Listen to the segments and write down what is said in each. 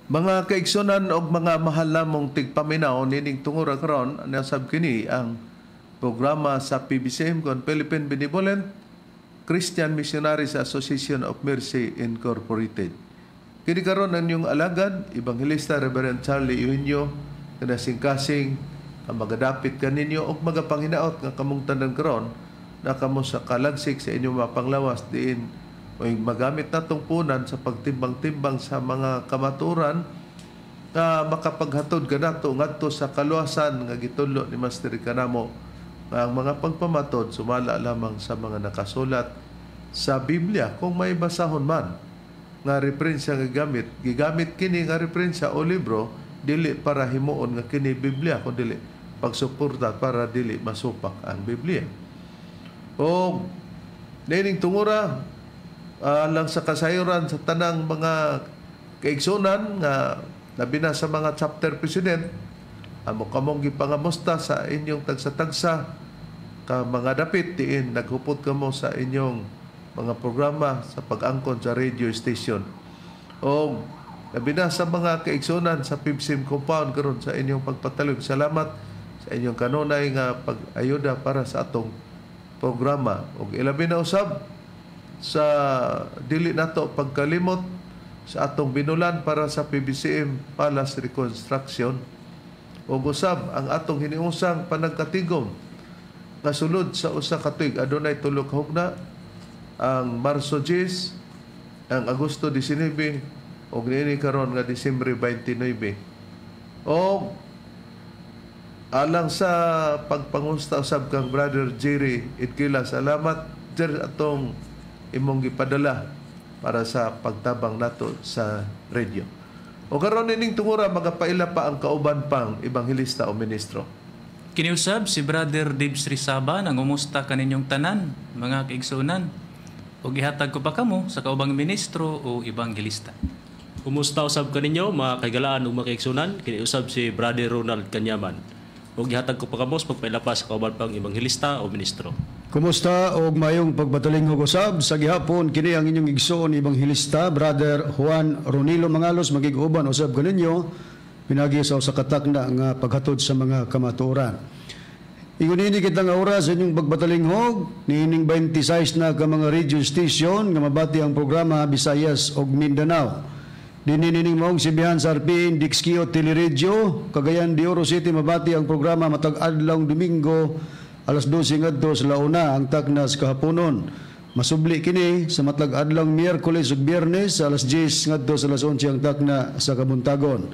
Mga kaigsunan o mga mahal namong tigpaminaw nining tungura karon nasab kini ang programa sa PBCM kon Philippine Benevolent Christian Missionaries Association of Mercy Incorporated. Kini karon ang inyong alagad, Evangelista Reverend Charlie Eugenio, na singkasing ang magadapit kaninyo o magapanghinaot nga kamong tanan karon na kamo sa kalagsik sa inyong mapanglawas diin o magamit na tungpunan sa pagtimbang-timbang sa mga kamaturan na makapaghatod ka nato ngadto sa kaluwasan nga gitudlo ni Master kanamo nga ang mga pagpamatod sumala lamang sa mga nakasulat sa Biblia kung may basahon man nga referensya nga gigamit kini nga referensya o libro dili para himuon nga kini Biblia kun dili pagsuporta para dili masupak ang Biblia. O nining tungura lang sa kasayuran sa tanang mga kaigsunan nga labi na sa mga chapter president amo kamong gipangamusta sa inyong tagsa-tagsa ka mga dapit diin naghupot kamo sa inyong mga programa sa pag-angkon sa radio station o labi na sa mga kaigsunan sa PBCM compound karon sa inyong pagpatalog. Salamat sa inyong kanunay nga pag-ayuda para sa atong programa o ilabi na usab sa dili nato pagkalimot sa atong binulan para sa PBCM Palace Reconstruction o gusab ang atong hiniusang panagkatigom kasulod sa usa ka tuig adunay tulo ka hugna ang Marso 10, ang Agosto 19 o niini karon nga Disyembre 29 o alang sa pagpangusta usab kang Brother Jerry Itkila. Salamat Jer atong imong gipadala para sa pagtabang nato sa radio. O karon ining tungura magapaila pa ang kauban pang ebanghelista o ministro. Kiniusab si Brother Dibs Rizaba nang umusta kaninyong tanan, mga kaigsunan. O gihatag ko pa kamo sa kaubang ministro o ebanghelista. Kumusta usab kaninyo mga kaigalaan ug mga kaigsunan? Kiniusab si Brother Ronald Kanyaman. O gihatag ko pa kamo sa pagpaila pa sa kauban pang ebanghelista o ministro. Kumusta og mayong pagbatalingog usab sa gihapon kini ang inyong igsoon ebanghelista Brother Juan Ronilo Mangalos magig-uban usab kaninyo pinagi sa usa ka takna nga paghatod sa mga kamatuoran. Ingon ini kita nga oras sa inyong pagbatalingog niining 26 na ka mga radio station nga mabati ang programa Visayas ug Mindanao. Dinining maong sibihan sa RPN Dixkio Teleradyo Cagayan de Oro City mabati ang programa matag adlawng Domingo alas 12 ngadto sa launa ang takna sa kahaponon. Masubli kini sa matag adlawng Miyerkules ug Biyernes alas 10 ngadto sa alas 11 ang takna sa kabuntagon.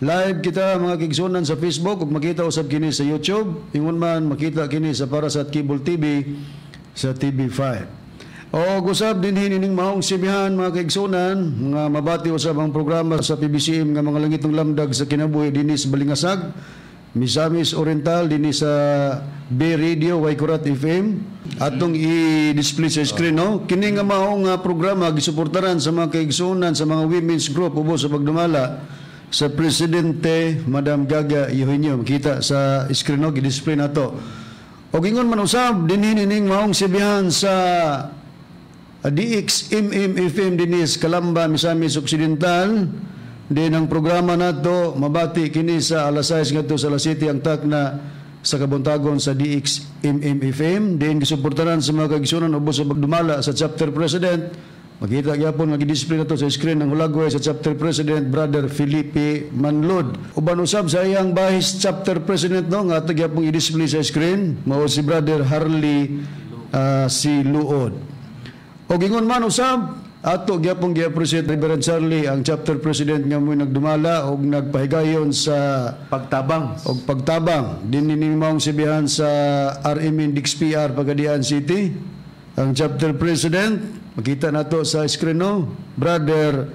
Live kita mga kigsunan sa Facebook ug makita usab kini sa YouTube. Ingon man makita kini sa Parasat Cable TV sa TV5. O gusab din hining maong sibihan mga kaigsunan nga mabati usab ang programa sa PBCM nga mga langitong lamdag sa kinabuhi dinhi sa Balingasag, Misamis Oriental dinhi sa B Radio Waikurat FM atong i-display sa screen no. Kini nga maong programa gisuportaran sa mga kaigsunan sa mga women's group ubos sa pagdumala sa Presidente Madam Gaga Eugenio. Makita sa screen no gi-display nato. O gingon man usab dinhi ning maong sibihan sa DXMM FM dinis Calamba, Misamis Occidental. Din ang programa nato mabati kini sa alas 6 ngadto sa alas 7 ang takna sa kabuntagon sa DXMM FM. Din gisuportaran sa mga kaigsunan ubos sa pagdumala sa chapter president. Makita gyapon nga gi-display nato sa screen ang hulagway sa chapter president Brother Felipe Manlod. Uban usab sa iyang bahis chapter president no nga ato gyapon i-display sa screen mao si Brother Harley si Luod. O gingon man usab ato gyapon gi-appreciate Reverend Charlie ang chapter president nga mo nagdumala og nagpahigayon sa pagtabang dinhi maong sibihan sa RMN Dix PR Pagadian City ang chapter president. Makita nato sa screen no Brother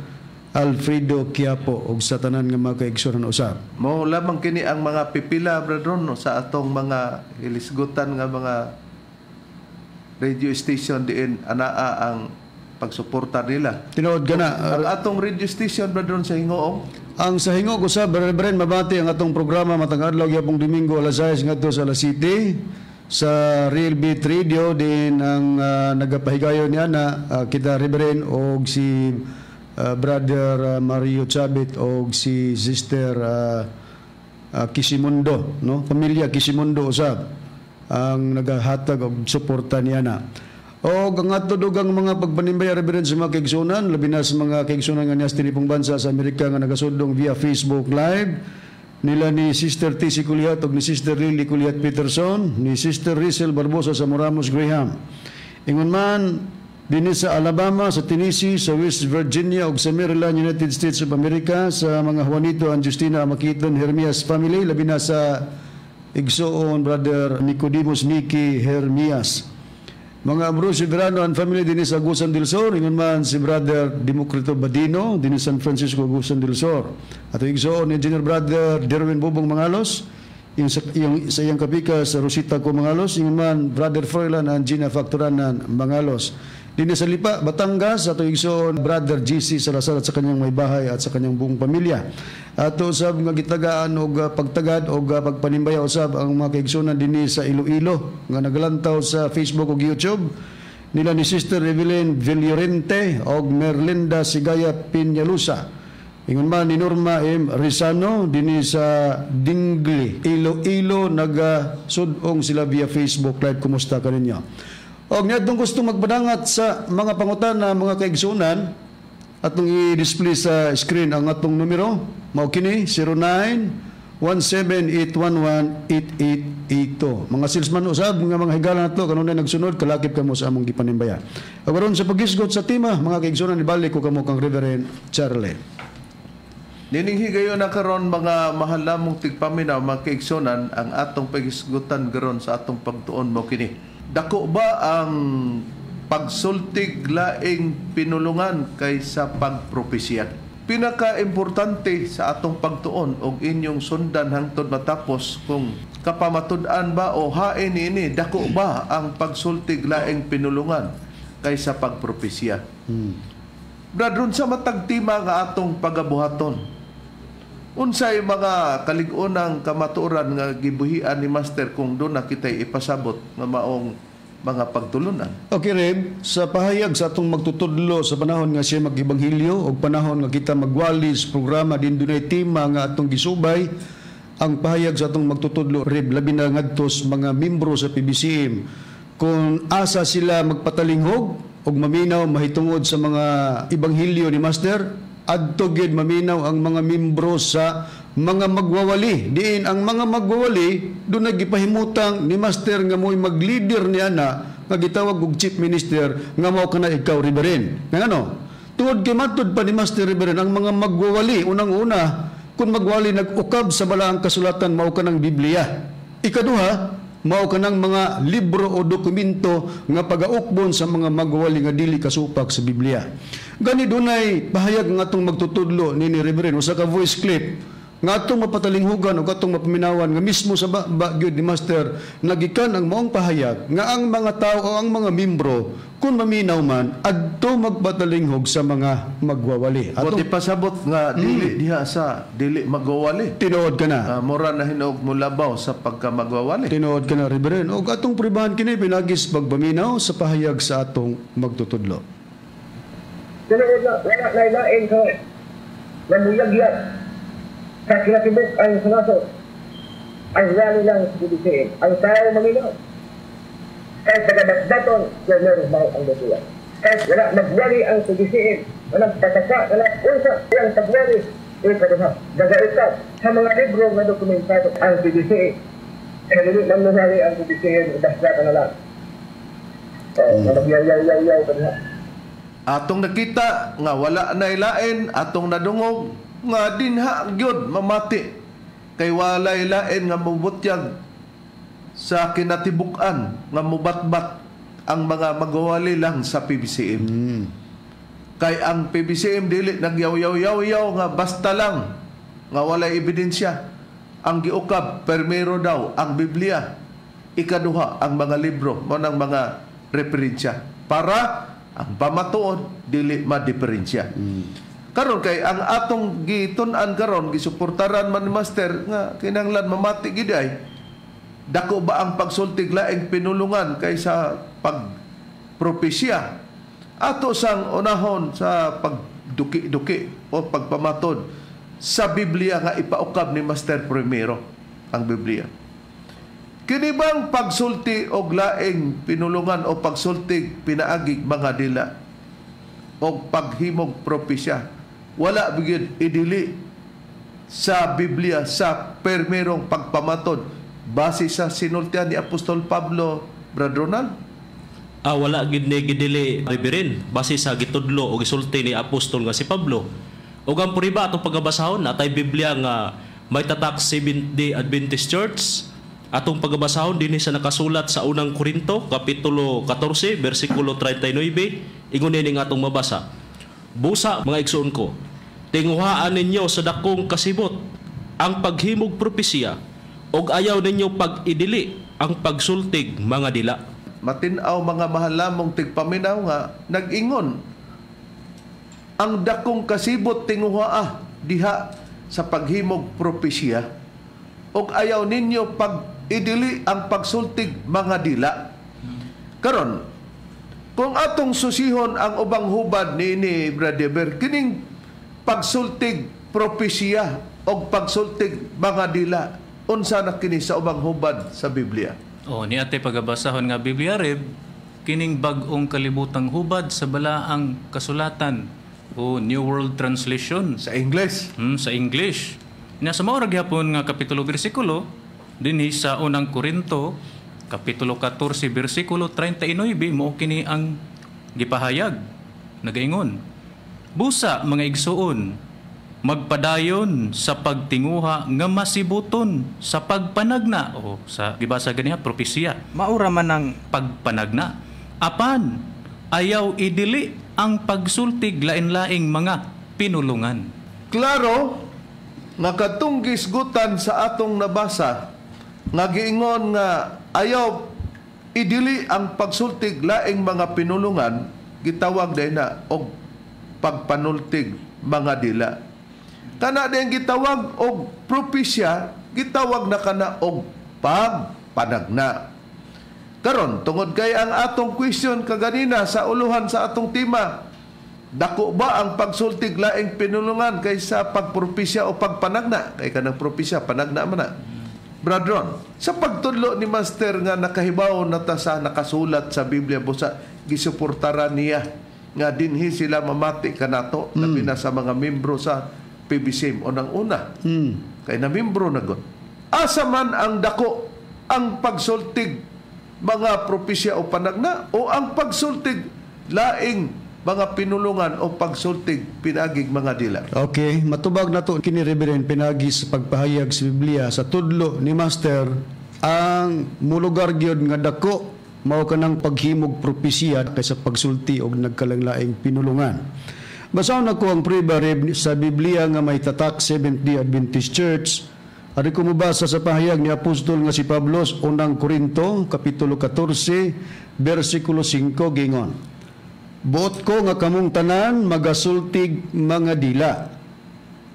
Alfredo Quiapo og sa tanan nga mga kaigsunan usab. Mo lamang kini ang mga pipila brethren no, sa atong mga ilisgutan nga mga radio station diin anaa ang pagsuporta nila. Tinuod gana ang atong radio station brethren sa Hingoong. Ang sa Hingog usab brethren mabati ang atong programa matag adlaw gyapong Domingo alas 6 ngadto sa alas 7 sa Real Beat Radio din ang nagapahigayon niya na kita Reverend og si Brother Mario Chabit o si Sister Kisimundo, no? Pamilya Kisimundo usab ang nagahatag og suporta niya na. O ang ato dugang mga pagpanimbaya reverend sa mga kaigsunan, labi na sa mga kaigsunan nga niya sa tinipong bansa sa Amerika nga nagasudong via Facebook Live, nila ni Sister T.C. Culiat o ni Sister Lily Culiat Peterson, ni Sister Rizal Barbosa sa Moramos Graham. Ingon man, din sa Alabama, sa Tennessee, sa West Virginia ug sa Maryland, United States of America, sa mga Juanito and Justina Amakiton Hermias family, labi na sa igsoon Brother Nicodemus Nicky Hermias. Mga Ambrosio Verano and family din sa Agusan del Sur, ingon man si Brother Democrito Badino din sa San Francisco Agusan del Sur. At igsoon Engineer Brother Derwin Bobong Mangalos, yung sa iyang kapika sa Rosita ko Mangalos, ingon man Brother Froilan and Gina Factoranan Mangalos. Dini sa Lipa, Batangas, ato igsoon Brother GC Salazar at sa kanyang may bahay at sa kanyang buong pamilya. Ato usab nga gitagaan og pagtagad og pagpanimbaya usab ang mga kaigsunan dinhi sa Iloilo nga nagalantaw sa Facebook ug YouTube nila ni Sister Evelyn Villorente og Merlinda Sigaya Piñalusa. Ingon man ni Norma M. Rizano dinhi sa Dingli, Iloilo, nagasudong sila via Facebook Live. Kumusta ka ninyo? O niadtong gusto magpadangat sa mga pangutana mga kaigsunan, atong i-display sa screen ang atong numero. Mao kini 0917-811-8882. Mga salesman usab nga mga higala nato kanunay nagsunod kalakip kamo sa among gipanimbaya. Aron sa pagisgot sa tema mga kaigsunan ibalik ko kamo kang Reverend Charlie. Nining higayon na karon mga mahal namong tigpaminaw mga kaigsunan ang atong pagisgutan karon sa atong pagtuon mo kini. Dako ba ang pagsultig laing pinulungan kaysa pagpropesya? Pinaka-importante sa atong pagtuon og inyong sundan hangtod matapos kung kapamatud-an ba o hain ini, dako ba ang pagsultig laing pinulungan kaysa pagpropesya? Bradron sa matagtima nga atong pagabuhaton, unsay mga kalig-unang kamatuoran nga gibuhian ni Master kung doon na kita'y ipasabot nga maong mga pagtulunan? Okay, Reb, sa pahayag sa atong magtutudlo sa panahon nga siya mag-ibanghilyo o panahon nga kita magwalis programa din dunay tema nga atong gisubay, ang pahayag sa atong magtutudlo, Reb, labi na ngadtos mga membro sa PBCM kung asa sila magpatalinghog o maminaw mahitungod sa mga ibanghilyo ni Master, adto gid maminaw ang mga membro sa mga magwawali. Diin ang mga magwawali doon nagipahimutang ni Master nga mo'y mag-leader niya na nga gitawag og Chief Minister nga mao kana ikaw Reverend. Nga ano? Tungod kay matud pa ni Master Reverend ang mga magwawali unang-una kung magwali nag-ukab sa balaang kasulatan mao kanang Biblia. Ikaduha, mao kanang mga libro o dokumento nga pagaukbon sa mga magwawali nga dili kasupak sa Biblia. Gani dunay pahayag nga atong magtutudlo ni Reverend usa ka voice clip nga atong mapatalinghugan o atong mapaminawan nga mismo sa gyud ni Master nagikan ang maong pahayag nga ang mga tao o ang mga membro kung maminaw man adto magpatalinghog sa mga magwawali. Atong ipasabot nga dili diha sa dili magwawali. Tinuod ka na. Mura na hinog mulabaw sa pagkamagwawali. Tinuod ka na, Reverend. O atong pribahan kini pinagis pagpaminaw sa pahayag sa atong magtutudlo. Tinuod na, wala na ilain ko. Namuyag-yag. Sa kinatibok ang sunasot. Ang rally lang sa PBCM. Ang tao maminaw. Kahit nagabasdaton, kaya meron ba ang datulan. Kahit wala magwali ang PBCM. Walang pataka, walang unsa. Ang pagwali, gagaitan sa mga libro na dokumentado ang PBCM. Kaya hindi namunali ang PBCM, ibasdatan na lang. Yaw pa na. Atong nakita nga wala na ilain, atong nadungog nga dinha gyud mamati kay wala ilain nga mubutyag sa kinatibuk-an nga mubatbat ang mga magwawali lang sa PBCM. Kay ang PBCM dili nagyaw-yaw-yaw nga basta lang nga wala ebidensya. Ang giukab permero daw ang Biblia, ikaduha ang mga libro mo ng mga referensya para ang pamatuod dili madiferensya. Karon kay ang atong gitun-an karon gisuportaran man ni Master nga kinahanglan mamati gid ay dako ba ang pagsultig laing pinulungan kaysa pagpropesya ato sang unahon sa pagduki-duki o pagpamatod sa Biblia nga ipaukab ni Master Primero ang Biblia. Kini bang pagsulti og laing pinulungan o pagsulti pinaagig mga dila o paghimog propesya wala bigid idili sa Biblia sa permerong pagpamatod base sa sinultian ni Apostol Pablo, Brad Ronald? Wala gid ni gidili Reverend base sa gitudlo o gisulti ni apostol nga si Pablo. Ug ang puriba atong pagabasahon natay Biblia nga may tatak Seventh-day Adventist Church. Atong pagabasahon dinhi sa nakasulat sa unang Korinto kapitulo 14 bersikulo 39 ingon ni atong mabasa. Busa mga igsoon ko, tinguhaan ninyo sa dakong kasibot ang paghimog propesya ug ayaw ninyo pag-idili ang pagsultig mga dila. Matinaw mga mahalamong tigpaminaw nga nag-ingon ang dakong kasibot tinguhaa diha sa paghimog propesya ug ayaw ninyo pag-idili ang pagsultig mga dila. Karon kung atong susihon ang ubang hubad ni Brother kining pagsultig propesya o pagsultig mga dila unsa na kini sa ubang hubad sa Biblia? Ni ate pagabasahon nga Biblia Reb, kining bag-ong kalibutang hubad sa balaang kasulatan o New World Translation Sa English? sa English. Nasa mao ra gyapon nga kapitulo bersikulo dinhi sa unang Korinto kapitulo 14 bersikulo 39 mao kini ang gipahayag. Nagaingon, busa mga igsuon, magpadayon sa pagtinguha nga masibuton sa pagpanagna o sa gibasa ganiha propesya. Maura man ang pagpanagna. Apan ayaw idili ang pagsultig lain-laing mga pinulungan. Klaro nga katong gisgutan sa atong nabasa nga giingon nga ayaw idili ang pagsultig laing mga pinulungan gitawag din na og pagpanultig mga dila. Kana din gitawag og propesya, gitawag na kana og pagpanagna. Karon tungod kay ang atong question kaganina sa uluhan sa atong tema, dako ba ang pagsultig laing pinulungan kaysa pagpropesya o pagpanagna? Kay kanang propesya panagna man na. Bradron, sa pagtudlo ni Master nga nakahibaw na ta sa nakasulat sa Biblia busa gisuportaran niya nga dinhi sila mamati kanato labi na sa mga membro sa PBCM o nang una. Kay na membro na gud. Asa man ang dako ang pagsultig mga propesya o panagna o ang pagsultig laing mga pinulungan o pagsultig pinagig mga dila. Okay, matubag na to kini Reverend pinagi sa pagpahayag sa Biblia sa tudlo ni Master ang mulugar gyud nga dako mao kanang paghimog propesya kaysa pagsulti og nagkalanglaing pinulungan. Basahon ako ang pre-barib sa Biblia nga may tatak Seventh-day Adventist Church. Ari ko mabasa sa pahayag ni Apostol nga si Pablo unang Korinto kapitulo 14 bersikulo 5 gingon. Buot ko nga kamong tanan magasultig mga dila.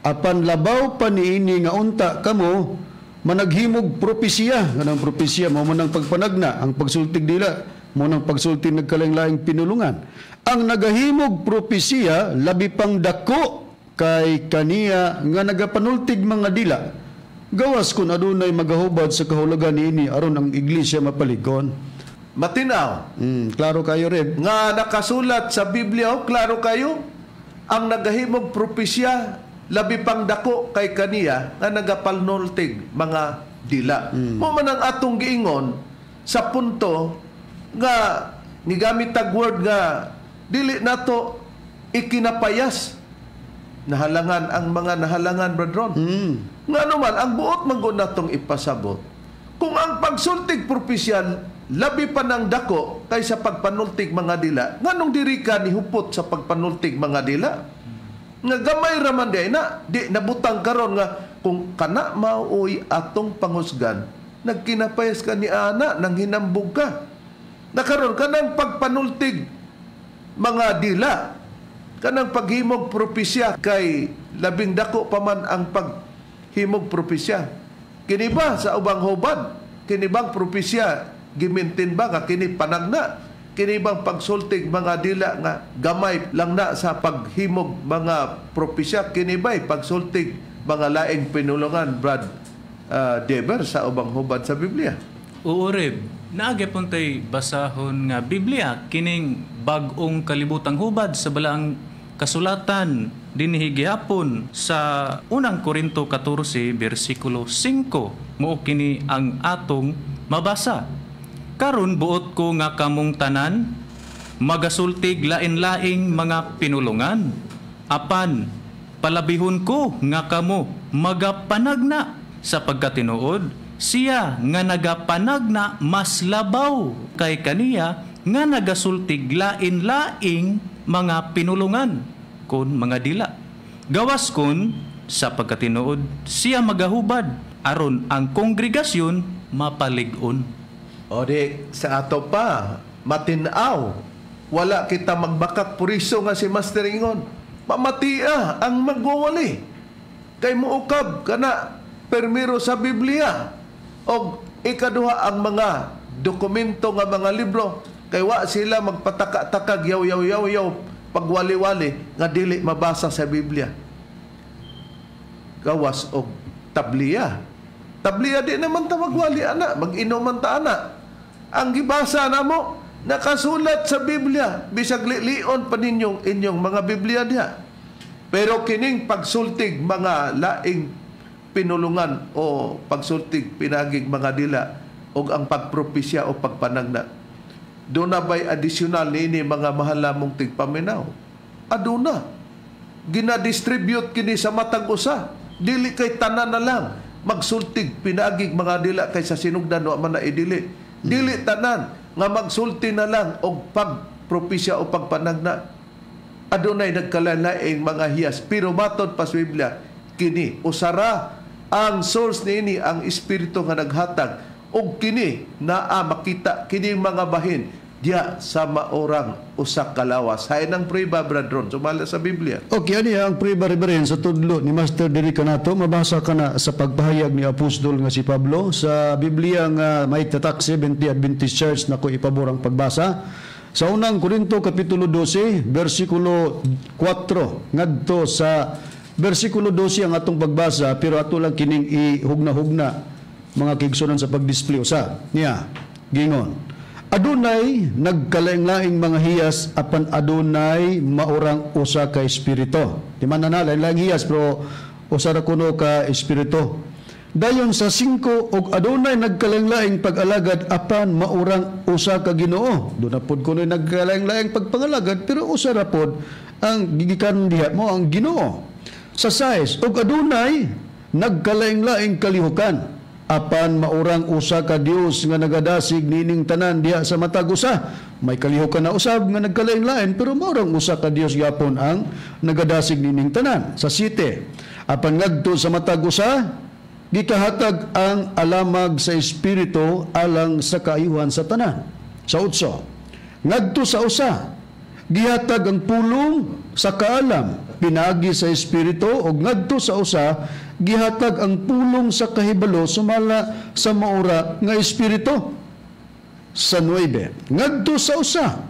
Apan labaw pa niini nga unta kamo managhimog propesya. Kanang propesya mao man ang pagpanagna, ang pagsultig dila mao nang pagsultig nagkalanglaing pinulungan. Ang nagahimog propesya labi pang dako kay kaniya nga nagapanultig mga dila. Gawas kun adunay magahubad sa kahulugan niini aron ang iglesia mapaligon. Matinaw. Klaro kayo rin. Nga nakasulat sa Biblia, klaro kayo, ang nagahimog propesya labi pang dako kay kaniya nga nagapalnultig mga dila. Mo man ang atong giingon sa punto nga nigamit tag word nga dili nato ikinapayas nahalangan ang mga nahalangan bradron. Nga naman ang buot man gud natong ipasabot kung ang pagsultig propesya labi pa ng dako kaysa pagpanultig mga dila nganong diri ka ni hupot sa pagpanultig mga dila nga gamay raman di nabutang karon nga kung kana maoy atong panghusgan nagkinapayas ka ni ana nang hinambog ka na karon kanang pagpanultig mga dila kanang paghimog propesya kay labing dako pa man ang paghimog propesya kini ba sa ubang hubad kini bang propesya gimintin ba nga kini panagna kini bang pagsultig mga dila nga gamay lang na sa paghimog mga propesya, kini ba'y pagsultig mga laing pinulungan, Brad Deber, sa ubang hubad sa Biblia? Uurib, naagi puntay basahon nga Biblia, kining bag-ong kalibutang hubad sa balaang kasulatan dinhi gihapon sa unang Korinto 14 bersikulo 5. Mao kini ang atong mabasa. Karon buot ko nga kamong tanan magasultig lain-laing mga pinulungan. Apan palabihon ko nga kamo magapanagna sa pagkatinuod siya nga nagapanagna mas labaw kay kaniya nga nagasultig lain-laing mga pinulungan kon mga dila. Gawas kon sa pagkatinuod siya magahubad aron ang kongregasyon mapalig-on. O di, sa ato pa, matinaw. Wala kita magbakak puriso nga si Master Ingon. Mamatia ang magwawali. Kay muukab ka na permiro sa Biblia. O ikaduha ang mga dokumento nga mga libro. Kay wa sila magpataka-takag yaw pagwali-wali nga dili mabasa sa Biblia. Gawas og tabliya. Tabliya di naman ta magwali ana, mag-inuman ta ana. Ang gibasa namo nakasulat sa Biblia, bisag lion pa inyong mga Biblia diha. Pero kining pagsultig mga laing pinulungan o pagsultig pinagig mga dila o ang pagpropesya o pagpanagna, doon na ba'y additional nini mga mahal mong tigpaminaw? Aduna. Ginadistribute kini sa matag usa. Dili kay tanan na lang magsultig pinagig mga dila kay sa sinugdan wa man na idili. Dili tanan nga magsulti na lang og pagpropesya o pagpanagna. Adunay nagkalain-laing mga hiyas. Pero matod pa sa Biblia, kini usara ang source niini ang espiritu nga naghatag og kini naa makita kini mga bahin diya sa maorang usak kalawas. Hain ang prueba, Bradron, sumala sa Biblia. Okay, ano ang prueba rin sa tudlo ni Master Diri kanato, mabasa ka na sa pagpahayag ni Apostol nga si Pablo sa Biblia nga may tatak 70 Adventist Church na ko ipabor ang pagbasa. Sa unang Korinto kapitulo 12, versikulo 4, ngadto sa versikulo 12 ang atong pagbasa, pero ato lang kining ihugna-hugna mga kigsunan sa pag-display usa. Niya, gingon. Adunay nagkalaing-laing mga hiyas apan adunay maurang usa ka espiritu. Di man na laing hiyas pero usa ra kuno ka espiritu. Dayon sa 5 og adunay nagkalaing-laing pag-alagad apan maurang usa ka Ginoo. Doon na pod kuno nagkalaing-laing pagpangalagad pero usa ra pod ang gigikan diha mo ang Ginoo. Sa 6 og adunay nagkalaing-laing kalihukan apan maurang usa ka Dios nga nagadasig nining tanan diha sa matag usa. May kalihukan na usab nga nagkalain-lain pero maurang usa ka Dios gyapon ang nagadasig nining tanan. Sa 7, apan ngadto sa matag usa gikahatag ang alamag sa espiritu alang sa kaayuhan sa tanan. Sa 8, ngadto sa usa gihatag ang pulong sa kaalam pinagi sa espiritu ug ngadto sa usa gihatag ang pulong sa kahibalo sumala sa maura nga espiritu. Sa 9, ngadto sa usa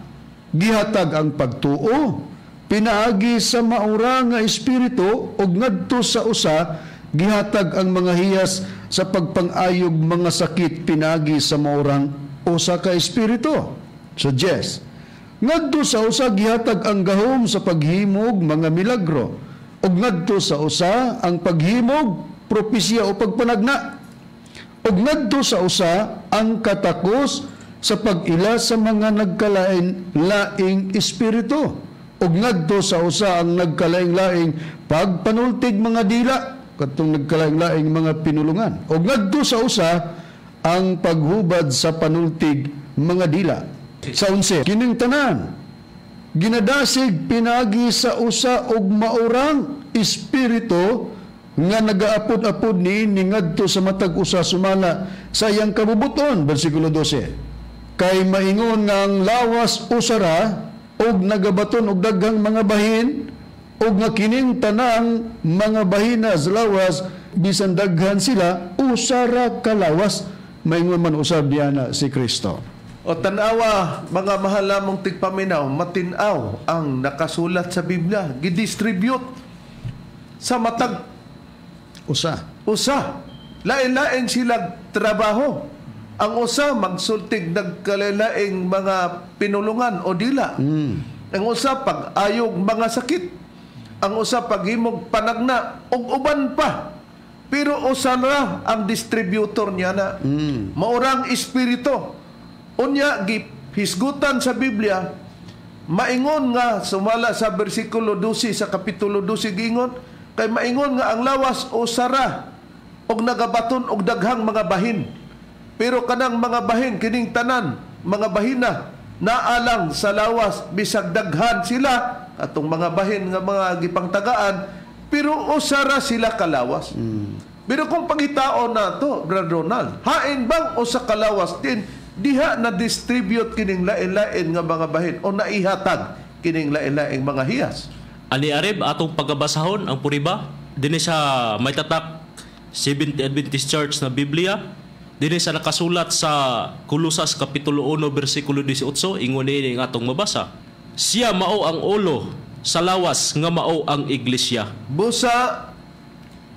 gihatag ang pagtuo pinaagi sa maura nga espiritu ug ngadto sa usa gihatag ang mga hiyas sa pagpangayog mga sakit pinaagi sa maurang usa ka espiritu. Sa 10, ngadto sa usa gihatag ang gahom sa paghimog mga milagro ug ngadto sa usa ang paghimog propesya o pagpanagna ug ngadto sa usa ang katakos sa pag-ila sa mga nagkalain-laing espiritu ug ngadto sa usa ang nagkalain-laing pagpanultig mga dila katong nagkalain-laing mga pinulungan ug ngadto sa usa ang paghubad sa panultig mga dila. Sa 11, kining tanan ginadasig pinagi sa usa og maurang espiritu nga nagaapod-apod ni ngadto sa matag usa sumala sa iyang kabubuton. Bersikulo 12, kay maingon nga ang lawas usara og nagabaton og daghang mga bahin og nga kining tanang mga bahina sa lawas bisan daghan sila usara ka lawas, maingon man usab diana si Kristo. O tanawa, mga mahal namong tigpaminaw, matinaw ang nakasulat sa Biblia, gidistribute sa matag Usa. Lain-lain sila trabaho. Ang usa magsultig nagkalalaing mga pinulungan o dila. Ang usa pag-ayog mga sakit. Ang usa paghimog panagna og uban pa. Pero usa na ang distributor niya na. Maurang espiritu. Unya hisgutan sa Biblia, maingon nga sumala sa bersikulo 12 sa kapitulo 12 giingon, kay maingon nga ang lawas o sara og nagabaton og daghang mga bahin. Pero kanang mga bahin kining tanan, mga bahina naalang sa lawas bisag daghan sila atong mga bahin nga mga gipangtagaan, pero usara sila kalawas. Pero kung pangitaon na to, Brother Ronald, hain bang usa kalawas din diha na distribute kining lain-lain nga mga bahin o naihatag kining lain-laing mga hiyas? Ani arib atong pagabasahon ang puriba dinhi sa may tatak Seventh Adventist Church na Biblia, dinhi sa nakasulat sa Kolosas kapitulo 1 bersikulo 18, ingon ni nga atong mabasa, siya mao ang ulo sa lawas nga mao ang iglesia. Busa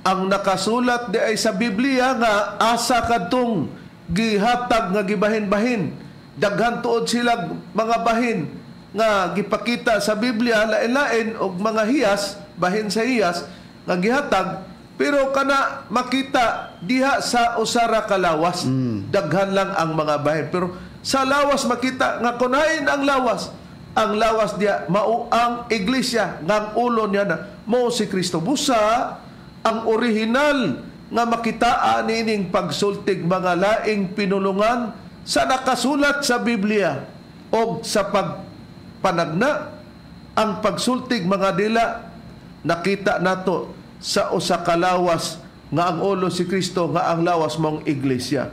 ang nakasulat di ay sa Biblia nga asa kadtong gihatag nga gibahin-bahin. Daghan tuod sila mga bahin nga gipakita sa Biblia, lain-lain og mga hiyas, bahin sa hiyas nga gihatag, pero kana makita diha sa usara ka lawas. Daghan lang ang mga bahin, pero sa lawas makita nga kunain ang lawas diha mao ang iglesia nga ang ulo niya na mao si Kristo. Busa ang original nga makitaan nining pagsultig mga laing pinulungan sa nakasulat sa Biblia o sa pagpanagna, ang pagsultig mga dila nakita nato sa usa ka lawas nga ang ulo si Kristo, nga ang lawas mong iglesia.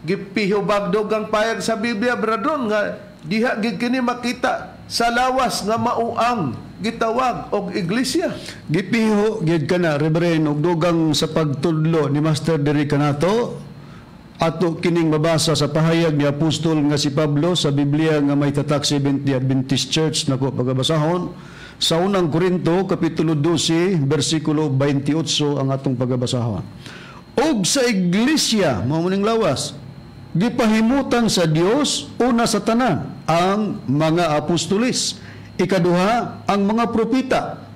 Gipihubagdog ang payag sa Biblia, bradron, nga diha gid kini makita sa lawas nga mauang gitawag og iglesia. Gipiho gid kana Reverend og dugang sa pagtudlo ni Master diri kanato ato kining mabasa sa pahayag ni apostol nga si Pablo sa Biblia nga may tatak Seventh Adventist Church nako pagabasahon sa unang Korinto kapitulo 12 bersikulo 28 ang atong pagabasahon. Og sa iglesia mao maning lawas gipahimutan sa Dios una sa tanan ang mga apostolis, ikaduha ang mga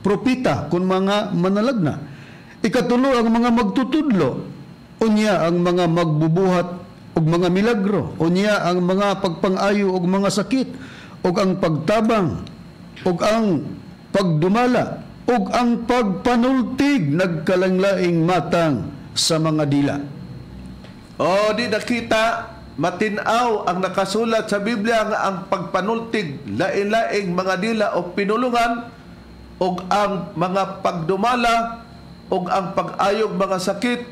propita kun mga manalagna, ikatulo ang mga magtutudlo, unya ang mga magbubuhat og mga milagro, unya ang mga pagpangayo og mga sakit, og ang pagtabang, og ang pagdumala, og ang pagpanultig nagkalanglaing matang sa mga dila. O di nakita, matinaw ang nakasulat sa Biblia nga ang pagpanultig, lain-laing mga dila o pinulungan, o ang mga pagdumala, o ang pag-ayog mga sakit,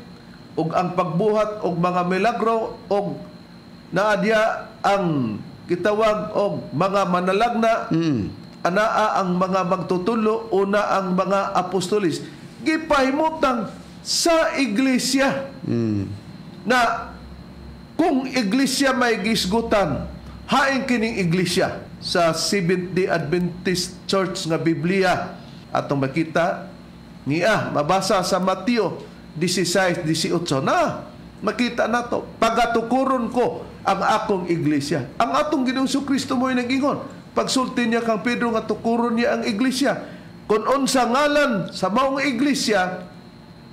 o ang pagbuhat o mga milagro, o naadya ang kitawag o mga manalagna, anaa ang mga magtutulo, una ang mga apostolis. Gipahimutang sa iglesia. Na kung iglesia may gisgutan, hain kining iglesia sa Seventh-day Adventist Church nga Biblia atong makita niya mabasa sa Mateo 16:18 na makita nato pagatukuron ko ang akong iglesia. Ang atong Ginoong Kristo mo'y nag-ingon pagsulti niya kang Pedro nga tukuron niya ang iglesia. Kung unsa ngalan sa maong iglesia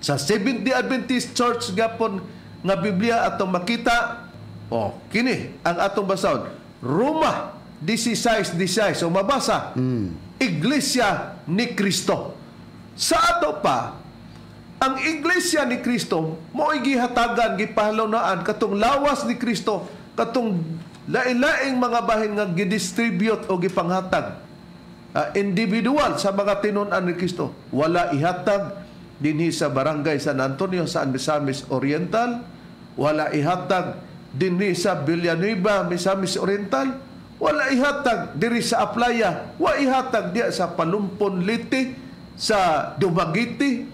sa Seventh-day Adventist Church gapon nga Biblia atong makita, kini ang atong basahon, Roma 16:16, o mabasa, Iglesia ni Kristo. Sa ato pa, ang Iglesia ni Kristo mo'y gihatagan, gipahalunaan katong lawas ni Kristo, katong lain-laing mga bahin nga gidistribute o gipanghatag individual sa mga tinun-an ni Kristo. Wala ihatag dinhi sa barangay San Antonio sa Misamis Oriental, wala ihatag dinhi sa Villanueva, Misamis Oriental, wala ihatag diri sa Aplaya, wala ihatag diya sa Palumpon Liti, sa Dumaguete,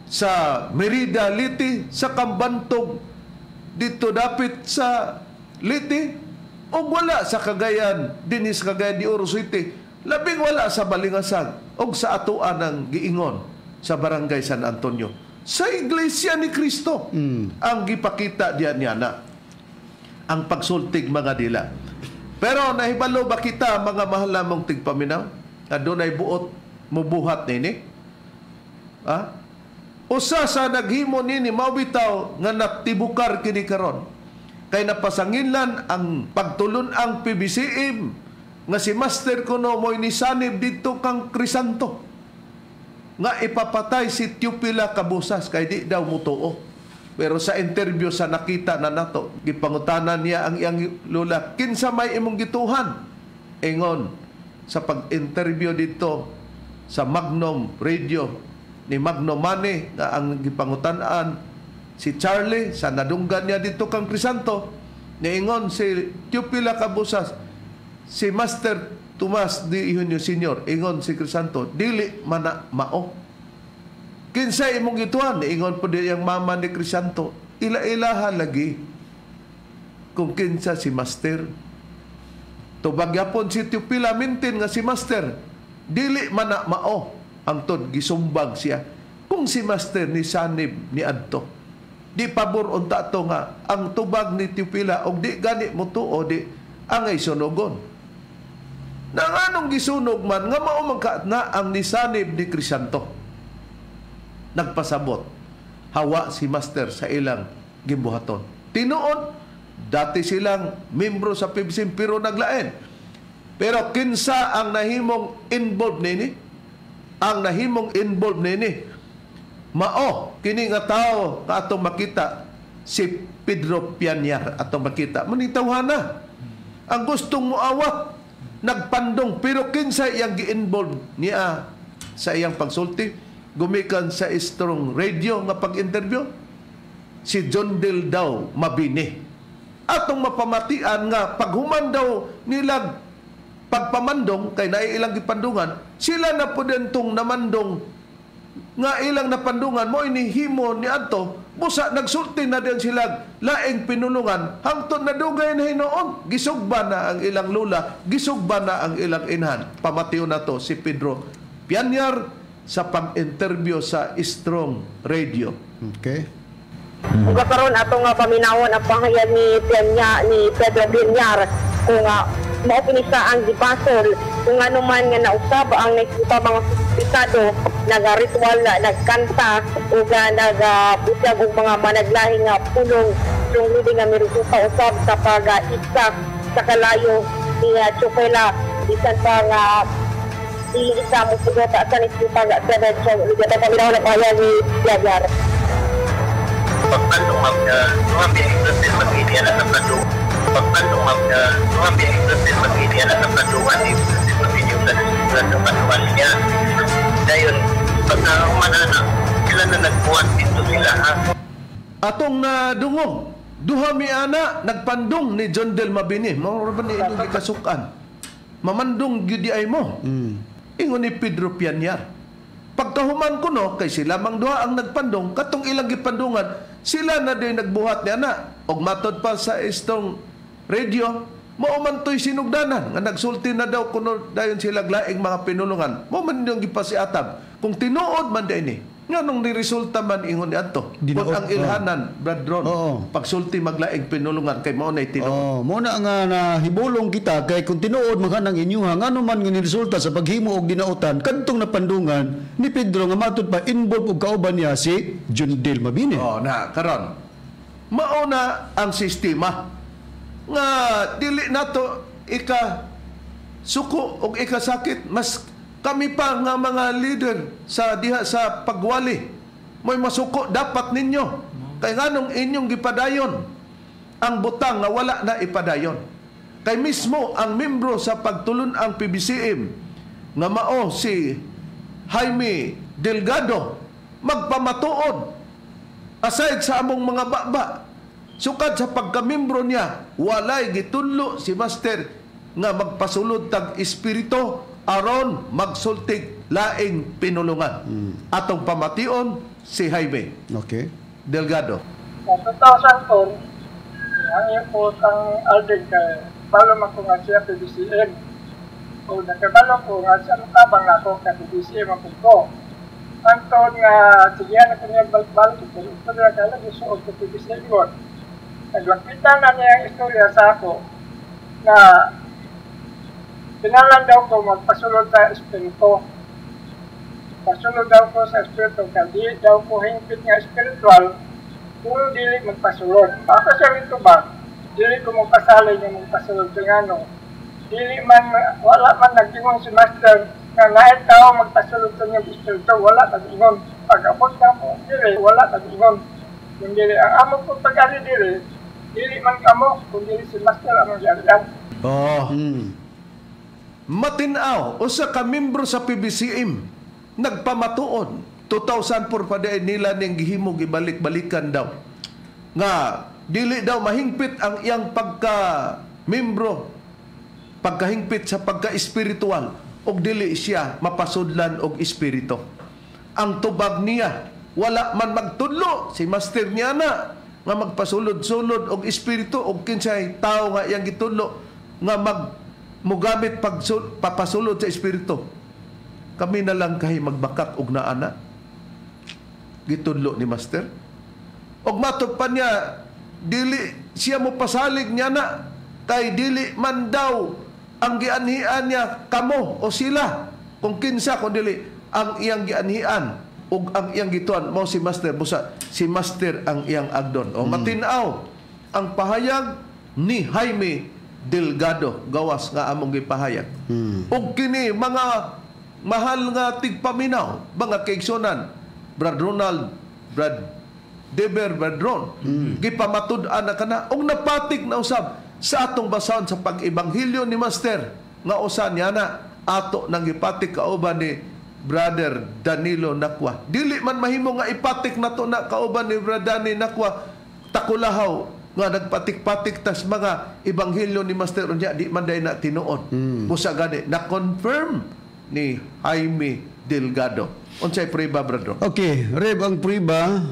sa Merida Liti, sa Kambantog, dito dapit sa Liti, O wala sa Cagayan, dinis Cagayan de Oro City, labing wala sa Balingasag o sa atuan ng giingon sa Barangay San Antonio. Sa Iglesia ni Cristo ang gipakita diyan niya na ang pagsultig mga dila. Pero nahibalo ba kita mga mahal namong tigpaminaw na doon ay buot mubuhat nini? Usa sa naghimo nini mawitaw nga natibukar kini karon kay napasanginlan ang pagtulon ang PBCM nga si Master kuno mo'y nisanib dito kang Crisanto nga ipapatay si Teofila Cabusas kay di daw mutuo. Pero sa interview sa nakita na nato, gipangutanan niya ang iyang lula, kinsa may imong gituhan? Ingon sa pag-interview dito sa Magnum Radio ni Magnum Manny nga ang gipangutanaan si Charlie sa nadunggan niya dito kang Crisanto, niingon si Teofila Cabusas, si Master Tomas D. Ihunio Sr., ingon si Crisanto, dili mana mao. Kinsa imong gituan, ingon po di ang mama ni Crisanto, ila-ilaha lagi kung kinsa si Master. Tubagyapon si Teofila mintin nga si Master, dili mana mao, ang tod gisumbag siya. Kung si Master ni sanib ni adto, di pabor unta to nga ang tubag ni Teofila og di gani mo tuo di angay sunugon. Nang anong gisunog man nga mao man na ang nisanib ni Crisanto. Nagpasabot hawa si Master sa ilang gimbuhaton. Tinuod dati silang membro sa PBCM pero naglain. Pero kinsa ang nahimong involved nini? Ang nahimong involved nini mao kini nga tao nga atong makita si Pedro Pianyar atong makita manitawhana ang gustong muawat nagpandong pero kinsa iyang gi-involve niya sa iyang pagsulti gumikan sa Strong Radio nga pag-interview si John Del daw mabini atong mapamatian nga paghuman daw nilag pagpamandong kay naiilang gipandungan sila na po dentong namandong nga ilang napandungan mo inihimo ni adto busa nagsulti na din sila laing pinulungan hangtod na dugay na hinoon gisugba na ang ilang lula gisugba na ang ilang inhan. Pamatiyo na to si Pedro Pianyar sa pag-interview sa Strong Radio. Okay. Kung karon atong paminawon ang pahayag ni Pedro Pianyar kung maupinisa ang gipasol kung ano man nga nausab ang nakita mga pisado naga-ritual nagkanta o nagabutag og mga managlahi nga pulong yung ludi nga mirusuta usab sa pag-isa sa kalayo ni Teofila bisan pa nga isa mo sugota sa nisipag sa Redso ligata paminaw na pahayag ni Pianyar. Pagpandong mga pinagsasin mag-idiyan at napandong pagpandong mga pinagsasin mag-idiyan at napandungan pinagsasin mag-idiyan at napandungan niya dayon pagkahumanana sila na nagbuhat dito sila atong nadungog duha mi ana nagpandong ni John Del Mabini mao ba ni inyong gikasukan mamandong gyud ay mo ingon ni Pedro Pianyar pagkahuman ko no kay sila mang duha ang nagpandong katong ilang gipandungan sila na din nagbuhat ni ana og matod pa sa Strong Radio mao man toy sinugdanan nga nagsulti na daw kuno dayon sila glaing mga pinulungan mao man yung gipasiatab kung tinuod man dinhi nganong niresulta man ingon ni adto kung ang ilhanan Brad Ron pagsulti maglaing pinulungan kay mao nay tinuod mo na nga nahibulong kita kay kung tinuod man ang inyuha ngano man nga niresulta sa paghimo og dinautan kadtong napandungan ni Pedro nga matud pa involved og kauban niya si John Del Mabini na karon mao na ang sistema nga dili nato ika suko og ikasakit mas kami pa nga mga leader sa diha sa pagwali mo'y masuko dapat ninyo kay nganong inyong gipadayon ang butang nga wala na ipadayon kay mismo ang membro sa pagtulon ang PBCM nga mao si Jaime Delgado magpamatuod aside sa among mga baba sukad sa pagkamembro niya walay gitudlo si Master nga magpasulod tag espiritu aron magsultig laing pinulungan atong pamation si Jaime Okay. Delgado. Sa 2004 ang iyong po ang Alden kay nakabalo man ko nga siya PBCM. O nakabalo ko nga siya makabang na ako ka PBCM ang ko. Anton nga sigihan ako niya balik-balik pero ito na kailan isuod ko PBCM ko. Naglapitan na niya ang istorya sa ako na pinalan daw ko magpasulod sa espiritu. Pasulod daw ko sa espiritu kasi daw ko hingpit nga espiritual kung dili magpasulod. Ako siya ito ba? Dili ko magpasalay nga magpasulod sa ngano. Dili man, wala man nag-ingon si Master na nahet tao magpasulod sa niyang espiritu. Wala nag-ingon. Pag-abot na po, dili, wala nag-ingon. Kung dili, ang amo ko pag-ari dili man kamo, kung dili si Master ang magyarihan. Matinaw, usa ka membro sa PBCM, nagpamatuon. 2004 pa dahil nila ning gihimo gibalik-balikan daw. Nga, dili daw mahingpit ang iyang pagka-membro, pagkahingpit sa pagka-espiritual, o dili siya mapasudlan og espiritu. Ang tubag niya, wala man magtudlo, si Master niya na, nga magpasulod-sulod og espiritu, o kinsay tao nga iyang gitudlo, nga mugamit papasulod sa espiritu. Kami na lang kay magbakak og naana. Gitudlo ni Master. Og matod pa niya, dili siya mo pasalig niya na, kay dili man daw ang gianhian niya kamo o sila. Kung kinsa, kung dili ang iyang gianhian o ang iyang gituan mo si Master. Busa, si Master ang iyang agdon. O matinaw ang pahayag ni Jaime Delgado, gawas nga among gipahayag. Og kini mga mahal nga tigpaminaw, mga kaigsunan, Brad Ronald, Brad Deber, Brad Ron, gipamatud-an na kana, og napatik na usab sa atong basahon sa pag-ibanghilyo ni Master, nga usan niya na, ato nang ipatik kauban ni Brother Danilo Nakwa. Dili man mahimo nga ipatik na to na kauban ni Brother Dani Nakwa, takulahaw, nga nagpatik-patik tas mga ibanghilyo ni Master unya, di man day na tinuod. Busa gani, na-confirm ni Jaime Delgado. Unsay prueba, Brother? Okay, Reb, ang prueba,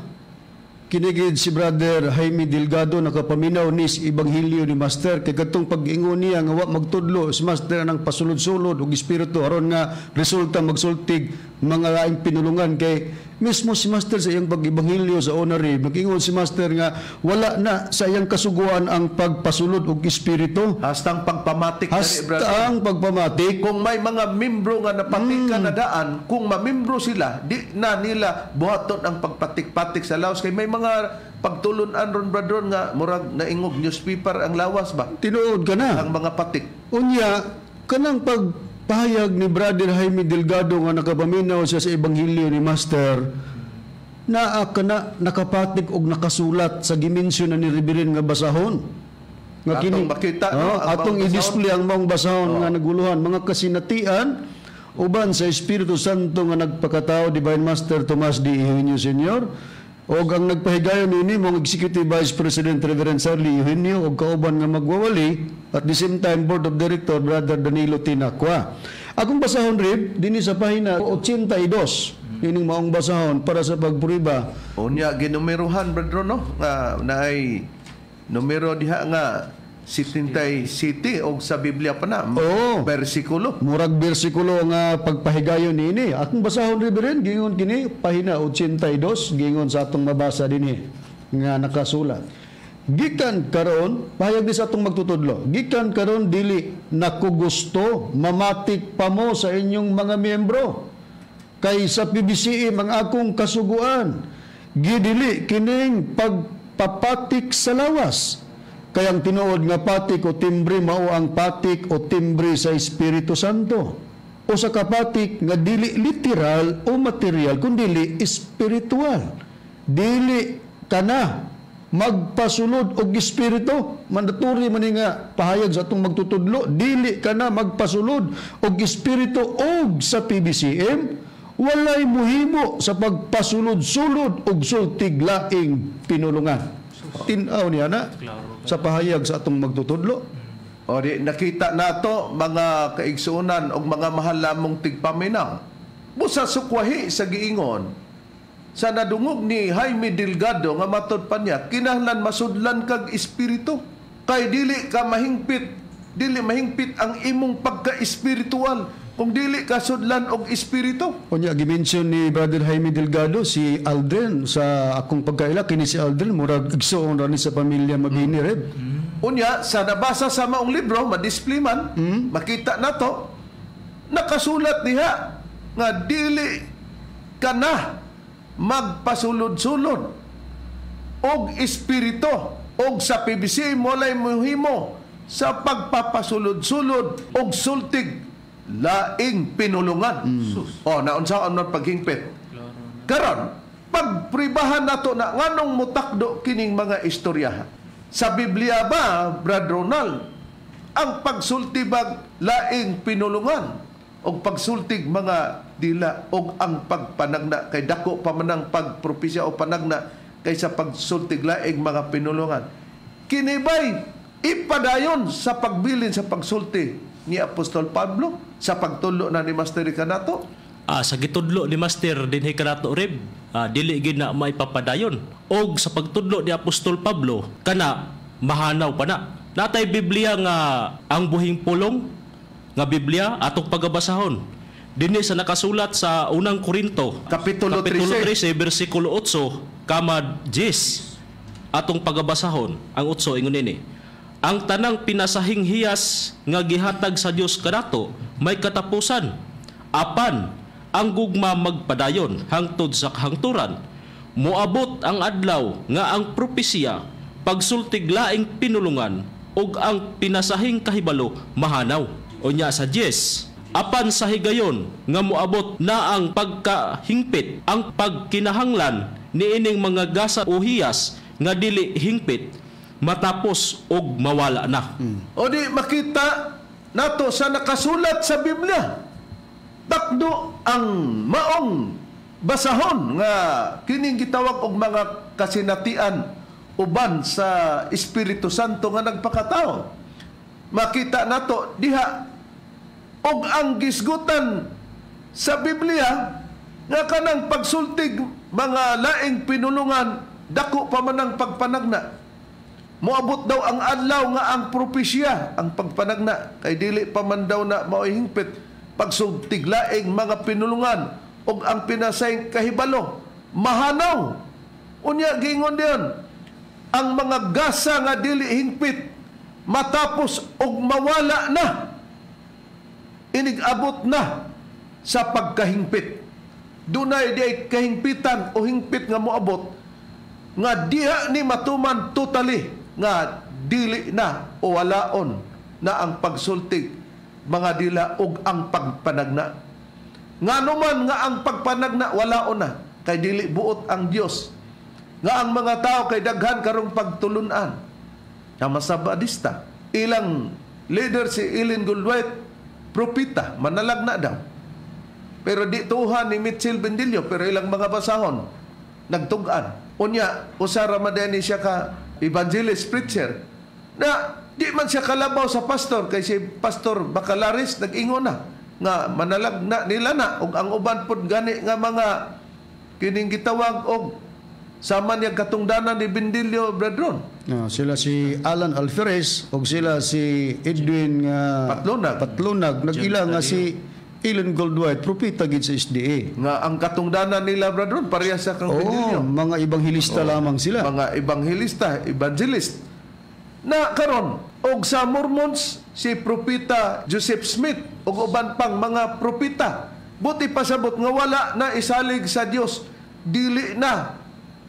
kinigid si Brother Jaime Delgado nakapaminaw ni Ibanghilyo ni Master kay katong pag-ingon niya nga wa magtudlo si Master nang pasulod-sulod og espiritu aron nga resulta magsultig mga laing pinulungan kay mismo si Master sa iyang pag-ibanghilyo sa honorary nag-ingon si Master nga wala na sa iyang kasuguan ang pagpasulod og espiritu Hastang pagpamatik hastang pagpamatik kung may mga membro nga napatikan na daan, kung mamembro sila, di na nila buhaton ang pagpatik-patik sa lawas. Kay may mga pagtulunan ron, Brother, nga murag naingog newspaper ang lawas ba? tinuod ka na Ang mga patik. unya kanang pagpahayag ni Brother Jaime Delgado nga nakapaminaw siya sa Ibanghilyo ni Master naa kana nakapatik og nakasulat sa gimensyon na ni Reverend nga basahon nga Atong makita, no, ang atong maong i-display ang maong basahon nga naguluhan mga kasinatian uban sa Espiritu Santo nga nagpakatao Divine Master Tomas D. Eugenio Sr. og ang nagpahigayon nini mong Executive Vice President Reverend Charlie Eugenio og kauban nga magwawali at the same time Board of Director Brother Danilo Tinacua. Akong basahon rib dinhi sa pahina 82 ining maong basahon para sa pagpuriba. Unya ginumerohan, Brother, no? Nga naay numero diha nga 70 city og sa Biblia pa na bersikulo. Murag bersikulo nga pagpahigayon niini. Akong basahon Reverend gingon kini pahina 82 gingon sa atong mabasa dinhi nga nakasulat. Gikan karon pahayag ni sa atong magtutudlo. Gikan karon dili nako gusto mamatik pa mo sa inyong mga miyembro. Kay sa PBCM ang akong kasuguan. Gidili kining pagpapatik sa lawas. Kayang tinuod nga patik o timbre mao ang patik o timbre sa Espiritu Santo. O sa kapatik nga dili literal o material kundi espiritual. Dili kana magpasulod og espiritu. Mandatory man nga pahayag sa atong magtutudlo, dili kana magpasulod og espiritu og sa PBCM walay muhimo sa pagpasulod-sulod og sultig laing pinulungan. Tinaw niya na sa pahayag sa atong magtutudlo. O di nakita nato mga kaigsunan og mga mahal lamong tigpaminaw. Busa sukwahi sa giingon sa nadungog ni Jaime Delgado nga matod pa niya kinahanglan masudlan kag espiritu kay dili ka mahingpit dili mahingpit ang imong pagka-espiritual kung dili ka sudlan og espiritu. Unya gimension ni Brother Jaime Delgado si Aldrin sa akong pagkaila kini si Aldrin murag igsoon ra ni sa pamilya Mabini Reb. Unya sa nabasa sa maong libro madisplay man, makita nato nakasulat diha nga dili ka na magpasulod-sulod og espiritu og sa PBC molay mohimo sa pagpapasulod-sulod og sultig laing pinulungan. O naunsaon man paghingpit. Karon pagpribahan nato na nganong mutakdo kining mga istoryahan. Sa Biblia ba, Brad Ronald, ang pagsultibag laing pinulungan o pagsultig mga dila o ang pagpanagna kay dako pa man ang pagpropesya o panagna kaysa pagsultig laing mga pinulungan. Kinibay ipadayon sa pagbilin sa pagsulti ni Apostol Pablo sa pagtulo na ni Master kanato. Sa gitudlo ni Master dinhi kanato Reb, dili gid na maipapadayon. Og sa pagtudlo ni Apostol Pablo kana mahanaw pa na. Natay Biblia nga ang buhing pulong nga Biblia atong pagabasahon. Dinhi sa nakasulat sa unang Korinto Kapitulo 13 bersikulo 8 kama 10 atong pagabasahon. Ang 8 ingon ini. Ang tanang pinasahing hiyas nga gihatag sa Dios kanato may katapusan. Apan ang gugma magpadayon hangtod sa kahangturan. Moabot ang adlaw nga ang propesya pagsultig laing pinulungan ug ang pinasahing kahibalo mahanaw. Unya sa 10, apan sa higayon nga moabot na ang pagkahingpit, ang pagkinahanglan niining mga gasa o hiyas nga dili hingpit matapos og mawala na. O di makita nato sa nakasulat sa Biblia. Takdo ang maong basahon nga kining gitawag og mga kasinatian uban sa Espiritu Santo nga nagpakatao. Makita nato diha og ang gisgutan sa Biblia nga kanang pagsultig mga laing pinulungan dako pa man ang pagpanagna. Moabot daw ang adlaw nga ang propesya ang pagpanagna kay dili pa man daw na maoy hingpit pagsultig laing mga pinulungan og ang pinasayng kahibalo mahanaw. Unya gingon diyon ang mga gasa nga dili hingpit matapos og mawala na inigabot na sa pagkahingpit. Dunay di kahingpitan o hingpit nga moabot nga diha ni matuman totally nga dili na o walaon na ang pagsultig mga dila og ang pagpanagna. Nganuman nga ang pagpanagna walaon na kay dili buot ang Dios. Nga ang mga tao kay daghan karong pagtulunan. Na masabadista. Ilang leader si Ellen Goldwhite, propita, manalag na daw. Pero di tuhan ni Mitchell Bendillo, pero ilang mga basahon, nagtugan. Unya, usara madeni siya ka evangelist preacher, na di man siya kalabaw sa pastor, kay si Pastor Bacalaris nag-ingon na, nga manalag na nila na, og ang uban pod gani nga mga kining gitawag og sama niya katungdanan ni Bendillo Bradron. Sila si Alan Alferez o sila si Edwin Patlunag. Nag-ila nga si Ellen Goldwhite, propita gid sa SDA. Nga ang katungdanan nila Bradron pareha sa kang Bendillo. Mga ebanghilista lamang sila. Mga evangelist. Na karon og sa Mormons si propita Joseph Smith og uban pang mga propita. Buti pasabot nga wala na isalig sa Dios, dili na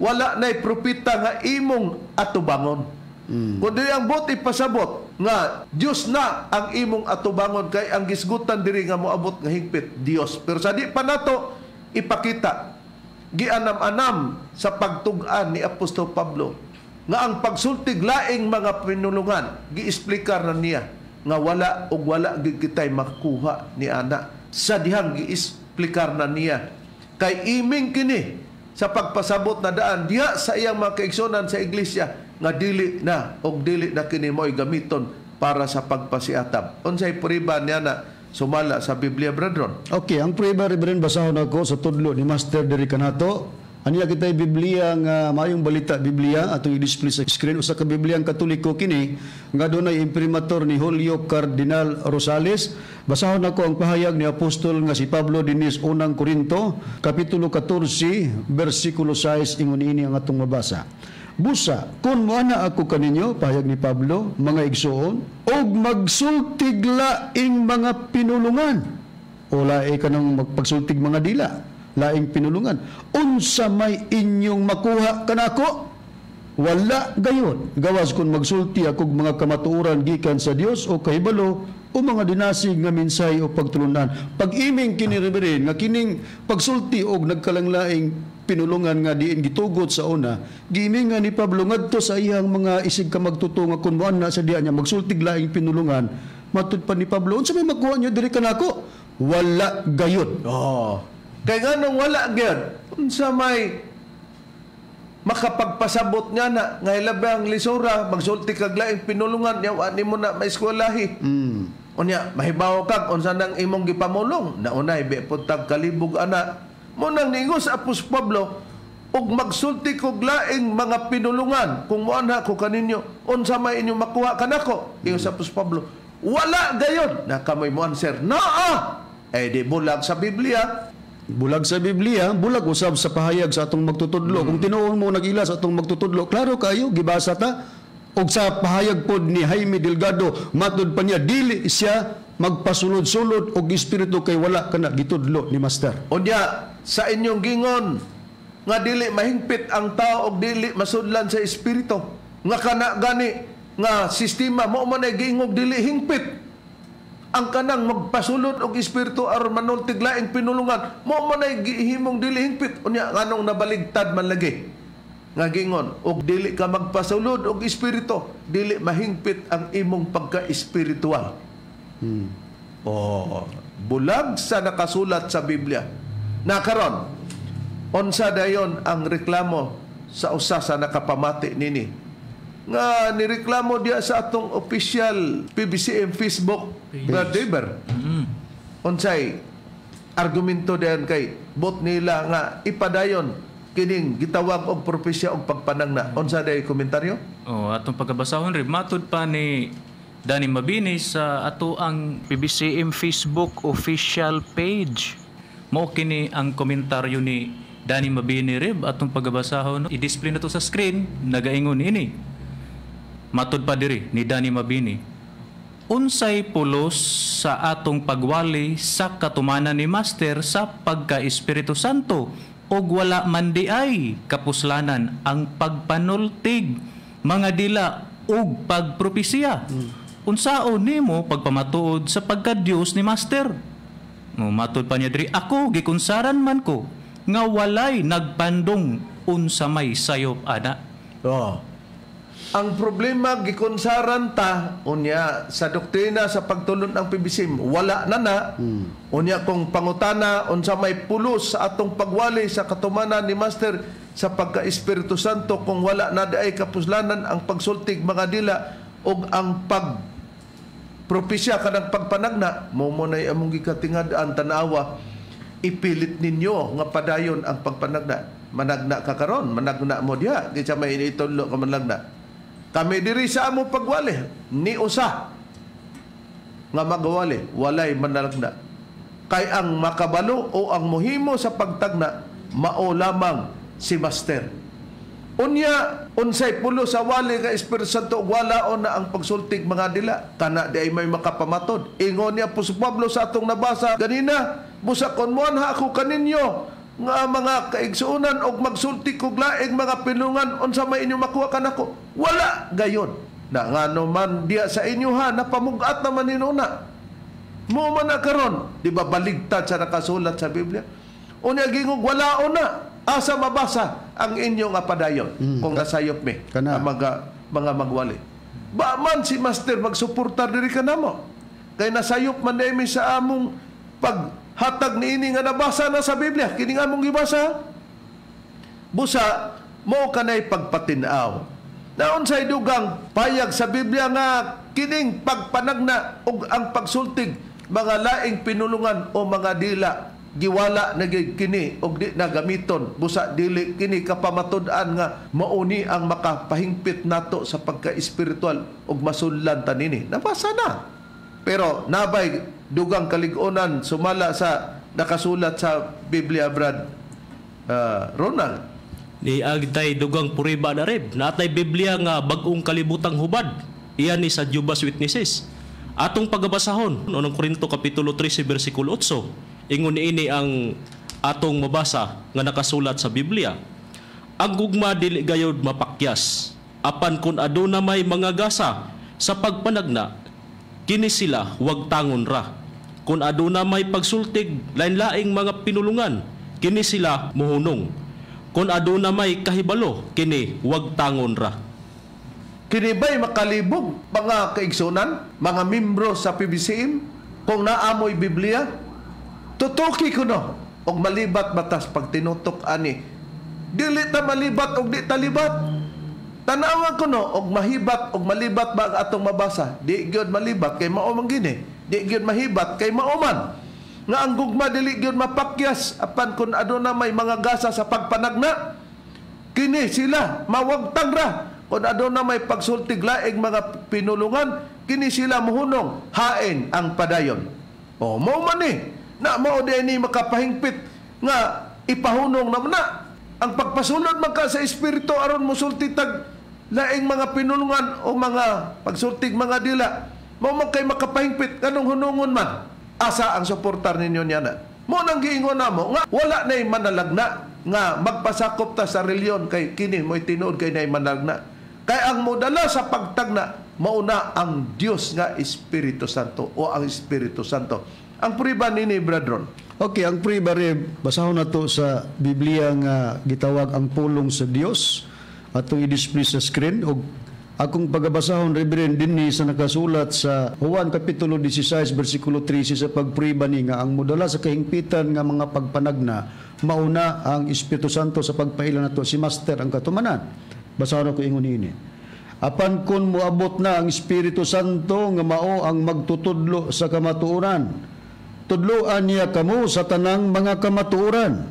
wala na'y propita nga imong atubangon. Kundi ang buti pasabot nga Dios na ang imong atubangon kay ang gisgutan diri nga moabot nga higpit Dios. Pero sa di pa nato ipakita gianam-anam sa pagtug-an ni Apostol Pablo nga ang pagsultig laing mga pinulungan giisplikar na niya nga wala ug wala gid kitay makuha ni ana. Sa dihang giisplikar na niya kay iming kini sa pagpasabot na daan diha sa iyang mga kaigsonan sa iglesia nga dili na og dili na kini mo'y gamiton para sa pagpasiatab. Unsay prueba niya na sumala sa Biblia, Bradron? Okay, ang prueba Reverend basahon ako sa tudlo ni Master diri kanato Aniya kitay Biblia nga maayong balita Biblia atong i-display sa screen usa ka Bibliang Katoliko kini nga dunay imprimatur ni Julio Cardinal Rosales. Basahon ako ang pahayag ni apostol nga si Pablo dinis unang Korinto kapitulo 14 bersikulo 6 ingon ini ang atong mabasa. Busa, kun moana ako kaninyo, pahayag ni Pablo, mga igsoon, og magsultig laing mga pinulungan. O laing ka nang magpagsultig mga dila, laing pinulungan. Unsa may inyong makuha kanako? Wala gayon. Gawas kun magsulti akog mga kamatuoran gikan sa Dios o kahibalo o mga dinasig nga minsay o pagtulunan. Pag-iming kini reverend nga kining pagsulti og nagkalanglaing pinulungan nga diin gitugot sa una, giiming nga ni Pablo ngadto sa iyang mga isig ka magtuto nga kun moan na sa diya niya magsultig laing pinulungan. Matud pa ni Pablo, unsa may makuha niyo diri kanako? Wala gayon. Kay nganong wala gyud? Unsa may makapagpasabot nga na nga ilabang lisura magsulti kag laing pinulungan nya wa nimo na maeskwelahi. Unya mahibaw kag unsa nang imong gipamulong? Naunay bepod tag kalibog ana. Munang ningos Apos Pablo og magsulti kog laing mga pinulungan kung moanha ko kaninyo unsa may inyo makuha kanako. Ingos Apos Pablo, wala gayon. Na kamoy mo answer, naa. Di bulag sa Biblia. Bulag sa Biblia, bulag usab sa pahayag sa atong magtutudlo. Kung tinuon mo nag-ila sa atong magtutudlo, klaro kayo, gibasa ta. Og sa pahayag pod ni Jaime Delgado, matud pa niya, dili siya magpasulod-sulod og espiritu kay wala kana gitudlo ni Master. Unya, sa inyong gingon, nga dili mahingpit ang tao og dili masudlan sa espiritu. Nga kana gani, nga sistema, mo man ay giingog dili hingpit. Ang kanang magpasulod og espiritu aron manultig laing pinulungan, mo man ay gihimong dili hingpit. Unya, nganong nabaligtad man lagi. Nga gingon, og dili ka magpasulod og espiritu, dili mahingpit ang imong pagka-espiritual. Bulag sa nakasulat sa Biblia. Nakaron, unsa dayon ang reklamo sa usa sa nakapamati nini? Nga nireklamo diya sa atong official PBCM Facebook Brother. Unsay argumento diyan kay bot nila nga ipadayon kining gitawag og propesya og pagpanangna. Unsa day komentaryo? Atong pagkabasahon rin matud pa ni Danny Mabini sa ato ang PBCM Facebook official page. Mao kini ang komentaryo ni Danny Mabini rib atong pagabasahon. I-display na to sa screen, nagaingon ini. Matud pa diri ni Danny Mabini. Unsay pulos sa atong pagwali sa katumanan ni Master sa pagka-Espiritu Santo og wala man di ay kapuslanan ang pagpanultig, mga dila og pagpropesya. Unsaon nimo pagpamatuod sa pagka-Dios ni Master? Matud pa niya diri, ako gikunsaran man ko nga walay nagpandong unsa may sayop ana. Ang problema gikonsaran ta unya sa doktrina sa pagtulon ng PBCM wala na. Unya kung pangutana unsa may pulos sa atong pagwali sa katumanan ni Master sa pagka-Espiritu Santo kung wala na ay kapuslanan ang pagsultig mga dila og ang pagpropesya kanang pagpanagna, mo nay among gikatingad-an tanawa, ipilit ninyo nga padayon ang pagpanagna. Managna ka karon, managna mo diha, di sa may initulo ka managna. Kami diri sa among pagwali ni usa nga magwali walay manalagna. Kay ang makabalo o ang mohimo sa pagtagna mao lamang si Master. Unya unsay pulo sa wali nga Espiritu Santo wala na ang pagsultig mga dila kana di ay may makapamatod. Ingon niya po si Pablo sa atong nabasa ganina, busakon mo ha ako kaninyo nga mga kaigsuunan og magsulti kog laing mga pinungan unsa may inyo makuha kanako. Wala gayon. Na ngano man diya sa inyo ha napamugat naman ninuna. Mo man na karon, di ba baligtad sa nakasulat sa Biblia? Unya gingog wala na. Asa mabasa ang inyong apadayon kung nasayop mi ang mga magwali. Ba man si Master magsuportar diri kanamo. Kay nasayop man demi sa among paghatag niini nga nabasa na sa Biblia. Kini nga among gibasa. Busa mo kanay pagpatinaw. Naon say dugang payag sa Biblia nga kining pagpanagna og ang pagsultig mga laing pinulungan o mga dila giwala na gyud kini og di na gamiton, busa dili kini kapamatud-an nga mauni ang makapahingpit nato sa pagka-espiritual ug masunlan ta nini. Nabasa na. Pero nabay dugang kalig-onan sumala sa nakasulat sa Biblia, Brad Ronald. Ni agtay dugang puriba na rib. Natay Biblia nga bag-ong kalibutang hubad. Iyan ni sa Jehovah's Witnesses. Atong pagabasahon, unang Korinto Kapitulo 13, versikulo 8, ingon ini ang atong mabasa nga nakasulat sa Biblia. Ang gugma dili gayud mapakyas, apan kun aduna may mga gasa sa pagpanagna, kini sila wag tangon ra. Kun aduna may pagsultig lain-laing mga pinulungan, kini sila muhunong. Kun aduna may kahibalo, kini wag tangon ra. Kini ba'y makalibog mga kaigsunan, mga membro sa PBCM, kung naamoy Biblia? Tutuki ko no, og malibat batas pag tinutok ani. Dili ta malibat og di talibat. Tanawan ko no, og mahibat og malibat ba atong mabasa. Di gyud malibat kay mao man gini. Di gyud mahibat kay mao man. Nga ang gugma dili gyud mapakyas apan kun aduna may mga gasa sa pagpanagna. Kini sila mawagtang ra. Kun aduna may pagsultig laing mga pinulungan, kini sila muhunong hain ang padayon. O mao man ni. Na mao ni makapahingpit nga ipahunong naman na ang pagpasunod magka sa espiritu aron mosulti tag laing mga pinulungan o mga pagsultig mga dila mao magkay makapahingpit kanong hunungon man asa ang suportar ninyo niya na mo nang giingon namo nga wala nay manalagna nga magpasakop ta sa reliyon kay kini mo'y tinuod kay nay manalagna kay ang modala sa pagtagna mauna ang Dios nga Espiritu Santo o ang Espiritu Santo. Ang priba nini, Bradron. Okay, ang priba rin, basahon na to sa Biblia nga gitawag ang pulong sa Dios atong i-display sa screen. O akong pagabasahon, Reverend, din ni sa nakasulat sa Juan Kapitulo 16, versikulo 13 sa pagpriba ni nga ang modala sa kahingpitan nga mga pagpanagna mauna ang Espiritu Santo sa pagpailan nato si Master ang katumanan. Basahon ako ingon ini. Apan kun moabot na ang Espiritu Santo nga mao ang magtutudlo sa kamatuoran, tudloan niya kamo sa tanang mga kamatuoran.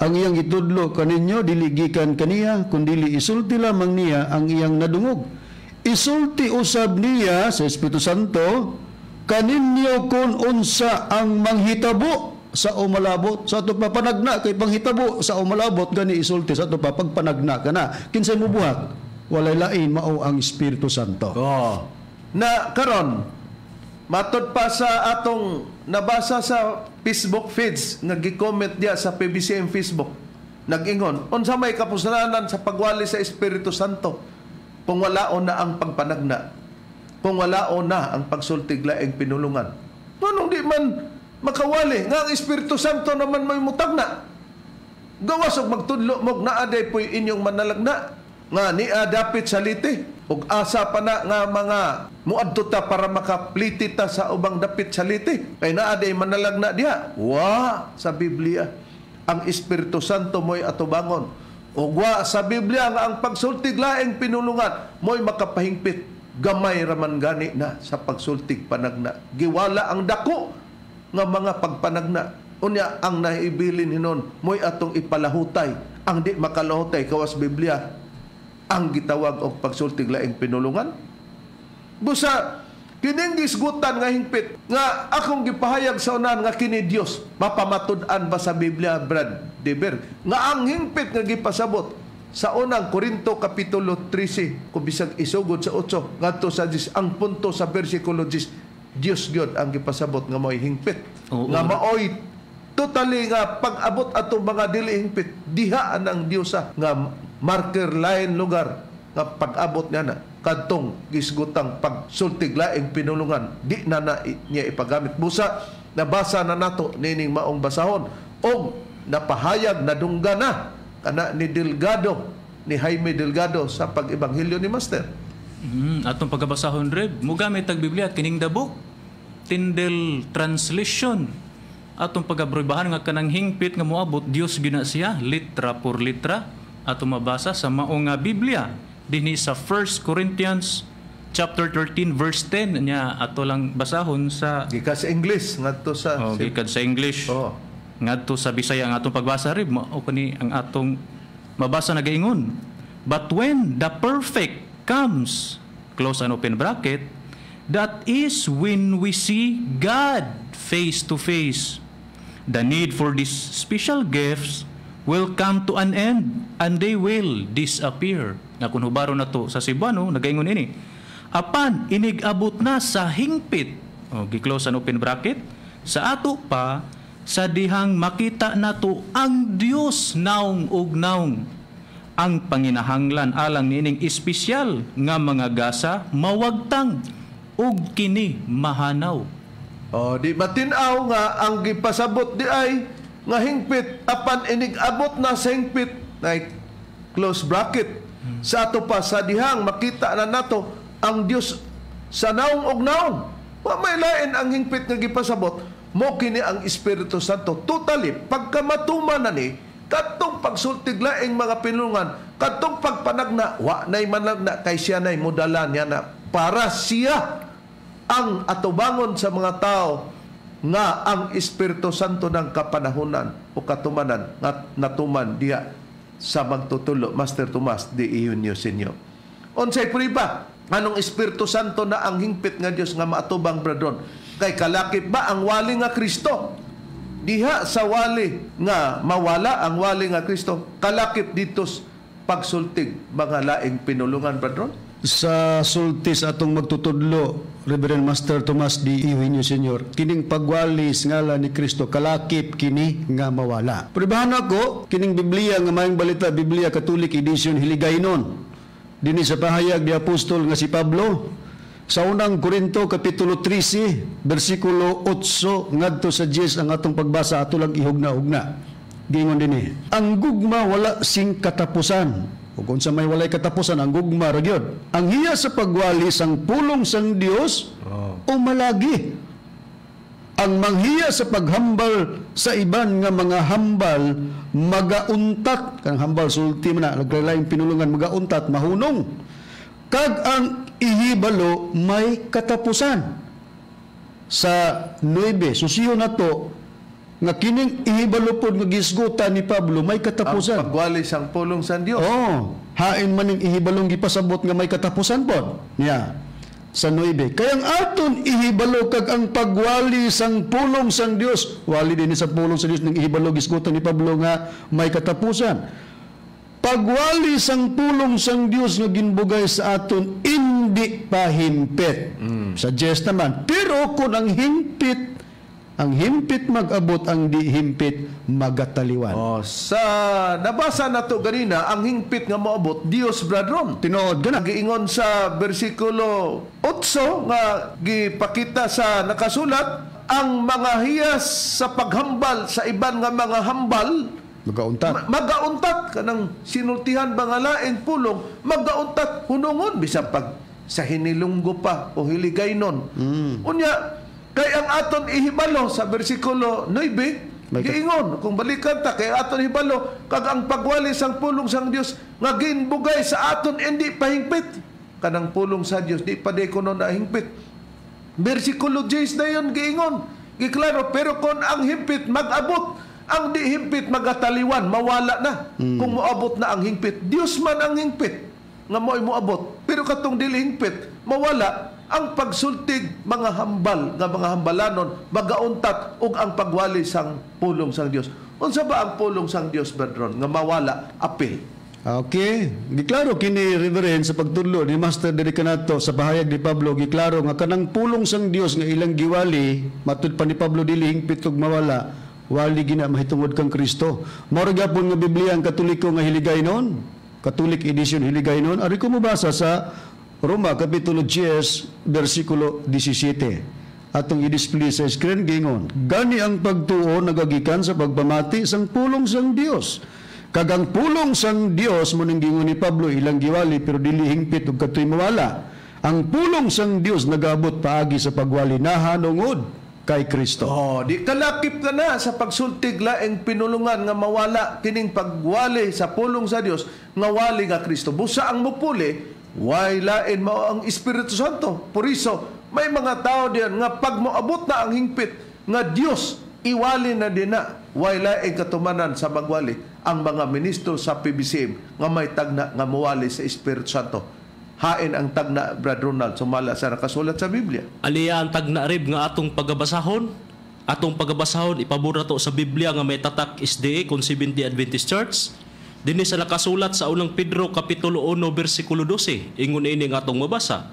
Ang iyang itudlo kaninyo diligikan kaniya, kundili isulti lamang niya ang iyang nadungog. Isulti usab niya sa Espiritu Santo kaninyo kun unsa ang manghitabo sa umalabot. Sa ato papanagna kay panghitabo sa umalabot gani isulti sa ato pagpanagna kana. Kinsay mubuhat? Walay lain mao ang Espiritu Santo. Oh. Na karon matod pa sa atong nabasa sa Facebook feeds nga gi-comment dia sa PBCM Facebook. Nag-ingon, unsa may kapusnanan sa pagwali sa Espiritu Santo kung walaon na ang pagpanagna, kung walaon na ang pagsultig laing pinulungan. Manong di man makawali nga ang Espiritu Santo naman may mutagna. Gawas og magtudlo mog naaday poy inyong manalagna nga niya dapit saliti ug asa pa na nga mga muadto ta para makapliti ta sa ubang dapit saliti kay naa day manalagna diha sa Biblia ang Espiritu Santo mo'y atubangon ug sa Biblia nga ang pagsultig laing pinulungan mo'y makapahingpit gamay raman gani na sa pagsultig panagna giwala ang dako nga mga pagpanagna unya ang nahibilin hinon mo'y atong ipalahutay ang di makalahutay kawas Biblia ang gitawag og pagsultig laing pinulungan. Busa kining gisgutan nga hingpit nga akong gipahayag sa unan nga kini Dios mapamatud-an ba sa Biblia, Brad Deber nga ang hingpit nga gipasabot sa unang Korinto Kapitulo 13 kung bisag isugod sa 8 ngadto sa 10 ang punto sa bersikulo 10 Dios gyud ang gipasabot nga mao'y hingpit nga mao'y totally nga pag-abot ato mga dili hingpit diha ang Diyosa nga marker lain lugar nga pag-abot niya na kadtong gisgutang pagsultig laing pinulungan di na niya ipagamit. Busa nabasa na nato nining maong basahon og napahayag na dungga na kana ni Delgado ni Jaime Delgado sa pag-ebanghelyo ni Master. Atong pagabasahon Reb mo gamit ang Biblia at kining dabo Tyndale translation atong pagabrobahan nga kanang hingpit nga moabot Dios gina siya litra por litra ato mabasa sa maong Biblia dinhi sa 1 Corinthians chapter 13 verse 10 niya ato lang basahon sa gikan sa English ngadto sa gikan sa English. ngadto sa Bisaya ang atong pagbasa rin, o kani ang atong mabasa na gaingon. But when the perfect comes, close and open bracket, that is when we see God face to face. The need for these special gifts will come to an end and they will disappear. Nga kung hubaro na to sa Cebuano, nagaingon ini. Apan, inigabot na sa hingpit, gi-close and open bracket, sa ato pa, sa dihang makita na to ang Dios naong ug naong. Ang panginahanglan alang nining espesyal nga mga gasa mawagtang ug kini mahanaw. Di matinaw nga ang gipasabot di ay nga hingpit apan inigabot na sa hingpit like close bracket sa ato pa sa dihang makita na nato ang Dios sa naong ug naong. Wa may lain ang hingpit nga gipasabot mo kini ang Espiritu Santo. Totally pagkamatuman na ni katong pagsultig laing mga pinulungan, katong pagpanagna, wa nay managna kay siya nay mudalan niya na para siya ang atubangon sa mga tao nga ang Espiritu Santo ng kapanahunan o katumanan nga natuman diya sa magtutulo. Master Tomas de Ionio Senyo. Unsay priba, anong Espiritu Santo na ang hingpit nga Dios nga maatubang bradron? Kay kalakip ba ang wali nga Kristo? Diha sa wali nga mawala ang wali nga Kristo, kalakip dito pagsultig mga laing pinulungan, bradron? Sa sultis atong magtutudlo, Reverend Master Tomas D. Ionio Sr., kining pagwalis ngala ni Kristo, kalakip kini nga mawala. Pribahan ako, kining Biblia nga mayong balita, Biblia Catholic Edition Hiligaynon, dini sa pahayag ni Apostol nga si Pablo, sa unang Korinto, Kapitulo 13, versikulo 8, ngadto sa 10 ang atong pagbasa, ato lang ihugna-hugna. Gingon din ang gugma wala sing katapusan. O kung sa may walay katapusan, ang gugma ragyod. Ang hiya sa pagwalis ang pulong sang Dios o malagi. Ang manghiya sa paghambal sa iban nga mga hambal, magauntat. Kang hambal, sulti man na, naglalayang pinulungan, magauntat, mahunong. Kag ang ihibalo may katapusan. Sa 9, susiyo na to, nga kining ihibalo po nga gisgutan ni Pablo, may katapusan. Ang pagwalis ang pulong sa Dios. Hain man ning ihibalong gipasabot nga may katapusan po. Niya, sa 9. Kaya ang aton ihibalo kag ang pagwalis ang pulong sang Dios, wali din sa pulong sa Dios ning ihibalo gisgutan ni Pablo nga may katapusan. Pagwalis ang pulong sang Dios nga ginbugay sa aton indi pa himpit. Sa 10 naman. Pero kung ang himpit mag-abot, ang di himpit magataliwan. Sa nabasa na to ganina, ang himpit nga moabot Dios, bradron. Tinuod gana. Giingon sa versikulo 8 nga gipakita sa nakasulat, ang mga hiyas sa paghambal sa iban nga mga hambal magauntat kanang sinultihan mga laing pulong, magauntat hunungon bisan pag sa hinilunggo pa o hiligaynon. Unya kay ang aton ihibalo sa bersikulo 9 giingon kung balikan ta kay aton ihibalo kag ang pagwalis ang pulong sang Dios nga ginbugay sa aton indi pahingpit. Kanang pulong sa Dios di pa kuno na hingpit. Bersikulo 10 na yon giingon, giklaro, pero kung ang himpit mag-abot, ang di himpit magataliwan, mawala na. Kung moabot na ang hingpit, Dios man ang hingpit nga mo'y moabot. Pero katong dili hingpit, mawala ang pagsultig mga hambal nga mga hambalanon, magauntat ug ang pagwali sang pulong sang Dios. Unsa ba ang pulong sang Dios, brethren, nga mawala apil? Okay, giklaro kini Reverend sa pagtudlo ni Master Dedicanato sa bahayag ni Pablo, giklaro nga kanang pulong sang Dios nga ilang giwali, matud pa ni Pablo dili hingpit ug mawala, wali gina mahitungod kang Kristo. Mao gyapon nga Biblia ang Katoliko nga hiligaynon, Catholic Edition hiligaynon. Ari ko mabasa sa Roma Kapitulo 10 versikulo 17. Atong i-display sa screen gingon, gani ang pagtuo nagagikan sa pagpamati sang pulong sang Dios. Kagang pulong sang Dios mo ning gingon ni Pablo ilang giwali pero dili hingpit ug katoy mawala. Ang pulong sang Dios nagaabot paagi sa pagwali nahanungod kay Kristo. Di kalakip ka na sa pagsultig laing pinulungan nga mawala kining pagwali sa pulong sa Dios nga wali nga Kristo. Busa ang mupuli, way lain mao ang Espiritu Santo. Por iso, may mga tao diyan nga pag moabot na ang hingpit nga Dios iwali na din na wala ay katumanan sa magwali ang mga ministro sa PBCM nga may tagna nga muwali sa Espiritu Santo. Hain ang tagna, Brad Ronald, sumala sa nakasulat sa Biblia. Aliya ang tagna rib nga atong pagabasahon. Atong pagabasahon ipabura to sa Biblia nga may tatak SDA kung Seventh-day Adventist Church. Dinhi sa nakasulat sa unang Pedro kapitulo 1 bersikulo 12. Ingon ini nga atong mabasa.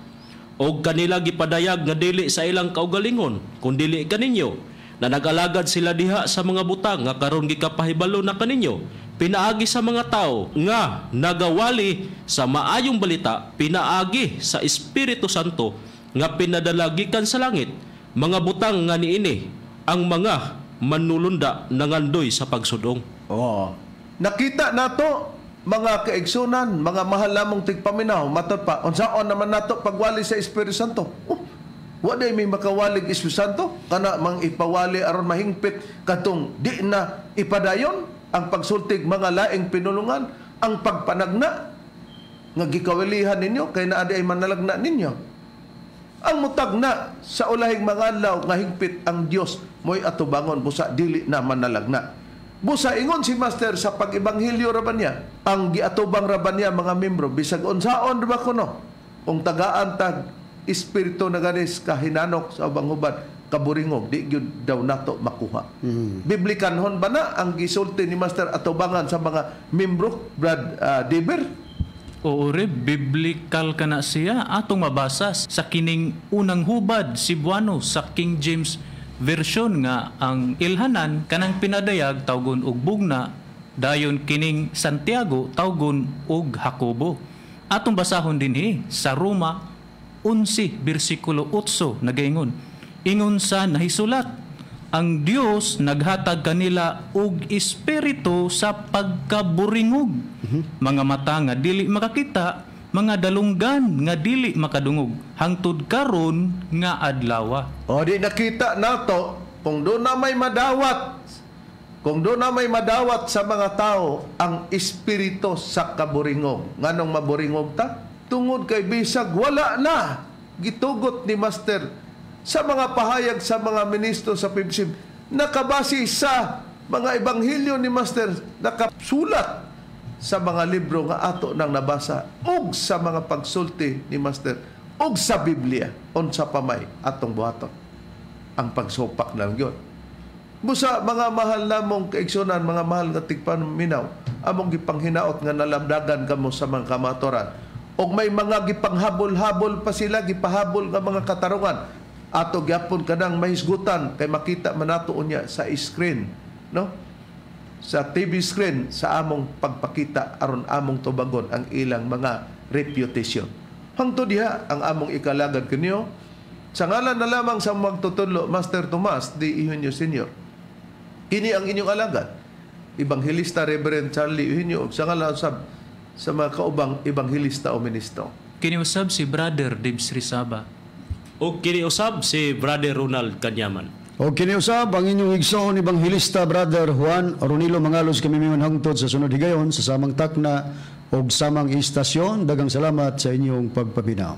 Og kanila gipadayag nga dili sa ilang kaugalingon, kun dili kaninyo, na nag-alagad sila diha sa mga butang nga karon gikapahibalo na kaninyo. Pinaagi sa mga tao nga nagawali sa maayong balita, pinaagi sa Espiritu Santo nga pinadalagikan sa langit. Mga butang nga niini ang mga manulunda nangandoy sa pagsudong. Oh. Nakita nato mga kaigsunan, mga mahal namong tigpaminaw, matot pa, unsaon naman nato pagwali sa Espiritu Santo. Wa day may makawalig Espiritu Santo, kana mang ipawali aron mahingpit katong di na ipadayon ang pagsultig mga laing pinulungan, ang pagpanagna nga gikawalihan ninyo kay naa di ay manalagna ninyo. Ang mutag na sa ulahing mga adlaw nga hingpit ang Dios mo'y atubangon busa dili na manalagna. Busa ingon si Master sa pag-ibanghilyo ra ba niya, ang giatubang ra ba niya mga membro bisag unsaon ra ba kuno kung tagaan tag espiritu na ganis kahinanok sa ubang hubad kaburingog di gyud daw nato makuha. Biblikanhon ba na ang gisulti ni Master atubangan sa mga membro, Brad Deber? Oo, biblical ka na siya. Atong mabasa sa kining unang hubad Cebuano sa King James Version nga ang ilhanan kanang pinadayag tawgon og bugna, dayon kining Santiago tawgon og Jacobo. Atong basahon dinhi sa Roma 11 bersikulo 8 nagaingon, ingon sa nahisulat, ang Dios naghatag kanila og espiritu sa pagkaburingog, mga mata nga dili makakita, mga dalunggan nga dili makadungog, hangtod karon nga adlaw. O di nakita nato kung doon na may madawat, kung doon na may madawat sa mga tao ang espiritu sa kaburingog. Nganong maburingog ta? Tungod kay bisag wala na gitugot ni Master sa mga pahayag sa mga ministro sa PBCM, nakabase sa mga ebanghilyo ni Master, nakasulat sa mga libro nga ato nang nabasa, ug sa mga pagsulti ni Master, ug sa Biblia, unsa pa may atong buhaton ang pagsupak ng yun. Busa mga mahal namong kaigsunan, mga mahal nga tigpaminaw, among gipanghinaot nga nalamdagan kamo sa mga kamatoran, ug may mga gipanghabol-habol pa sila, gipahabol nga mga katarungan, ato gyapon kanang mahisgutan kay makita manato unya sa screen, no? Sa TV screen sa among pagpakita aron among tubagon ang ilang mga reputation. Hangtod diha ang among ikalagad kanyo sa ngalan na lamang sa magtutudlo Master Tomas D. Eugenio Sr. Kini ang inyong alagad, Ebanghilista Reverend Charlie Eugenio, sa ngalan sa mga kaubang ebanghilista o ministro. Kiniusab si Brother Dibs Rizaba. O kiniusab si Brother Ronald Kanyaman. O kiniusab ang inyong igsoon Ebanghilista Brother Juan Ronilo Mangalos, kami miman hangtod sa sunod higayon sa samang takna o samang istasyon. Dagang salamat sa inyong pagpapinaw.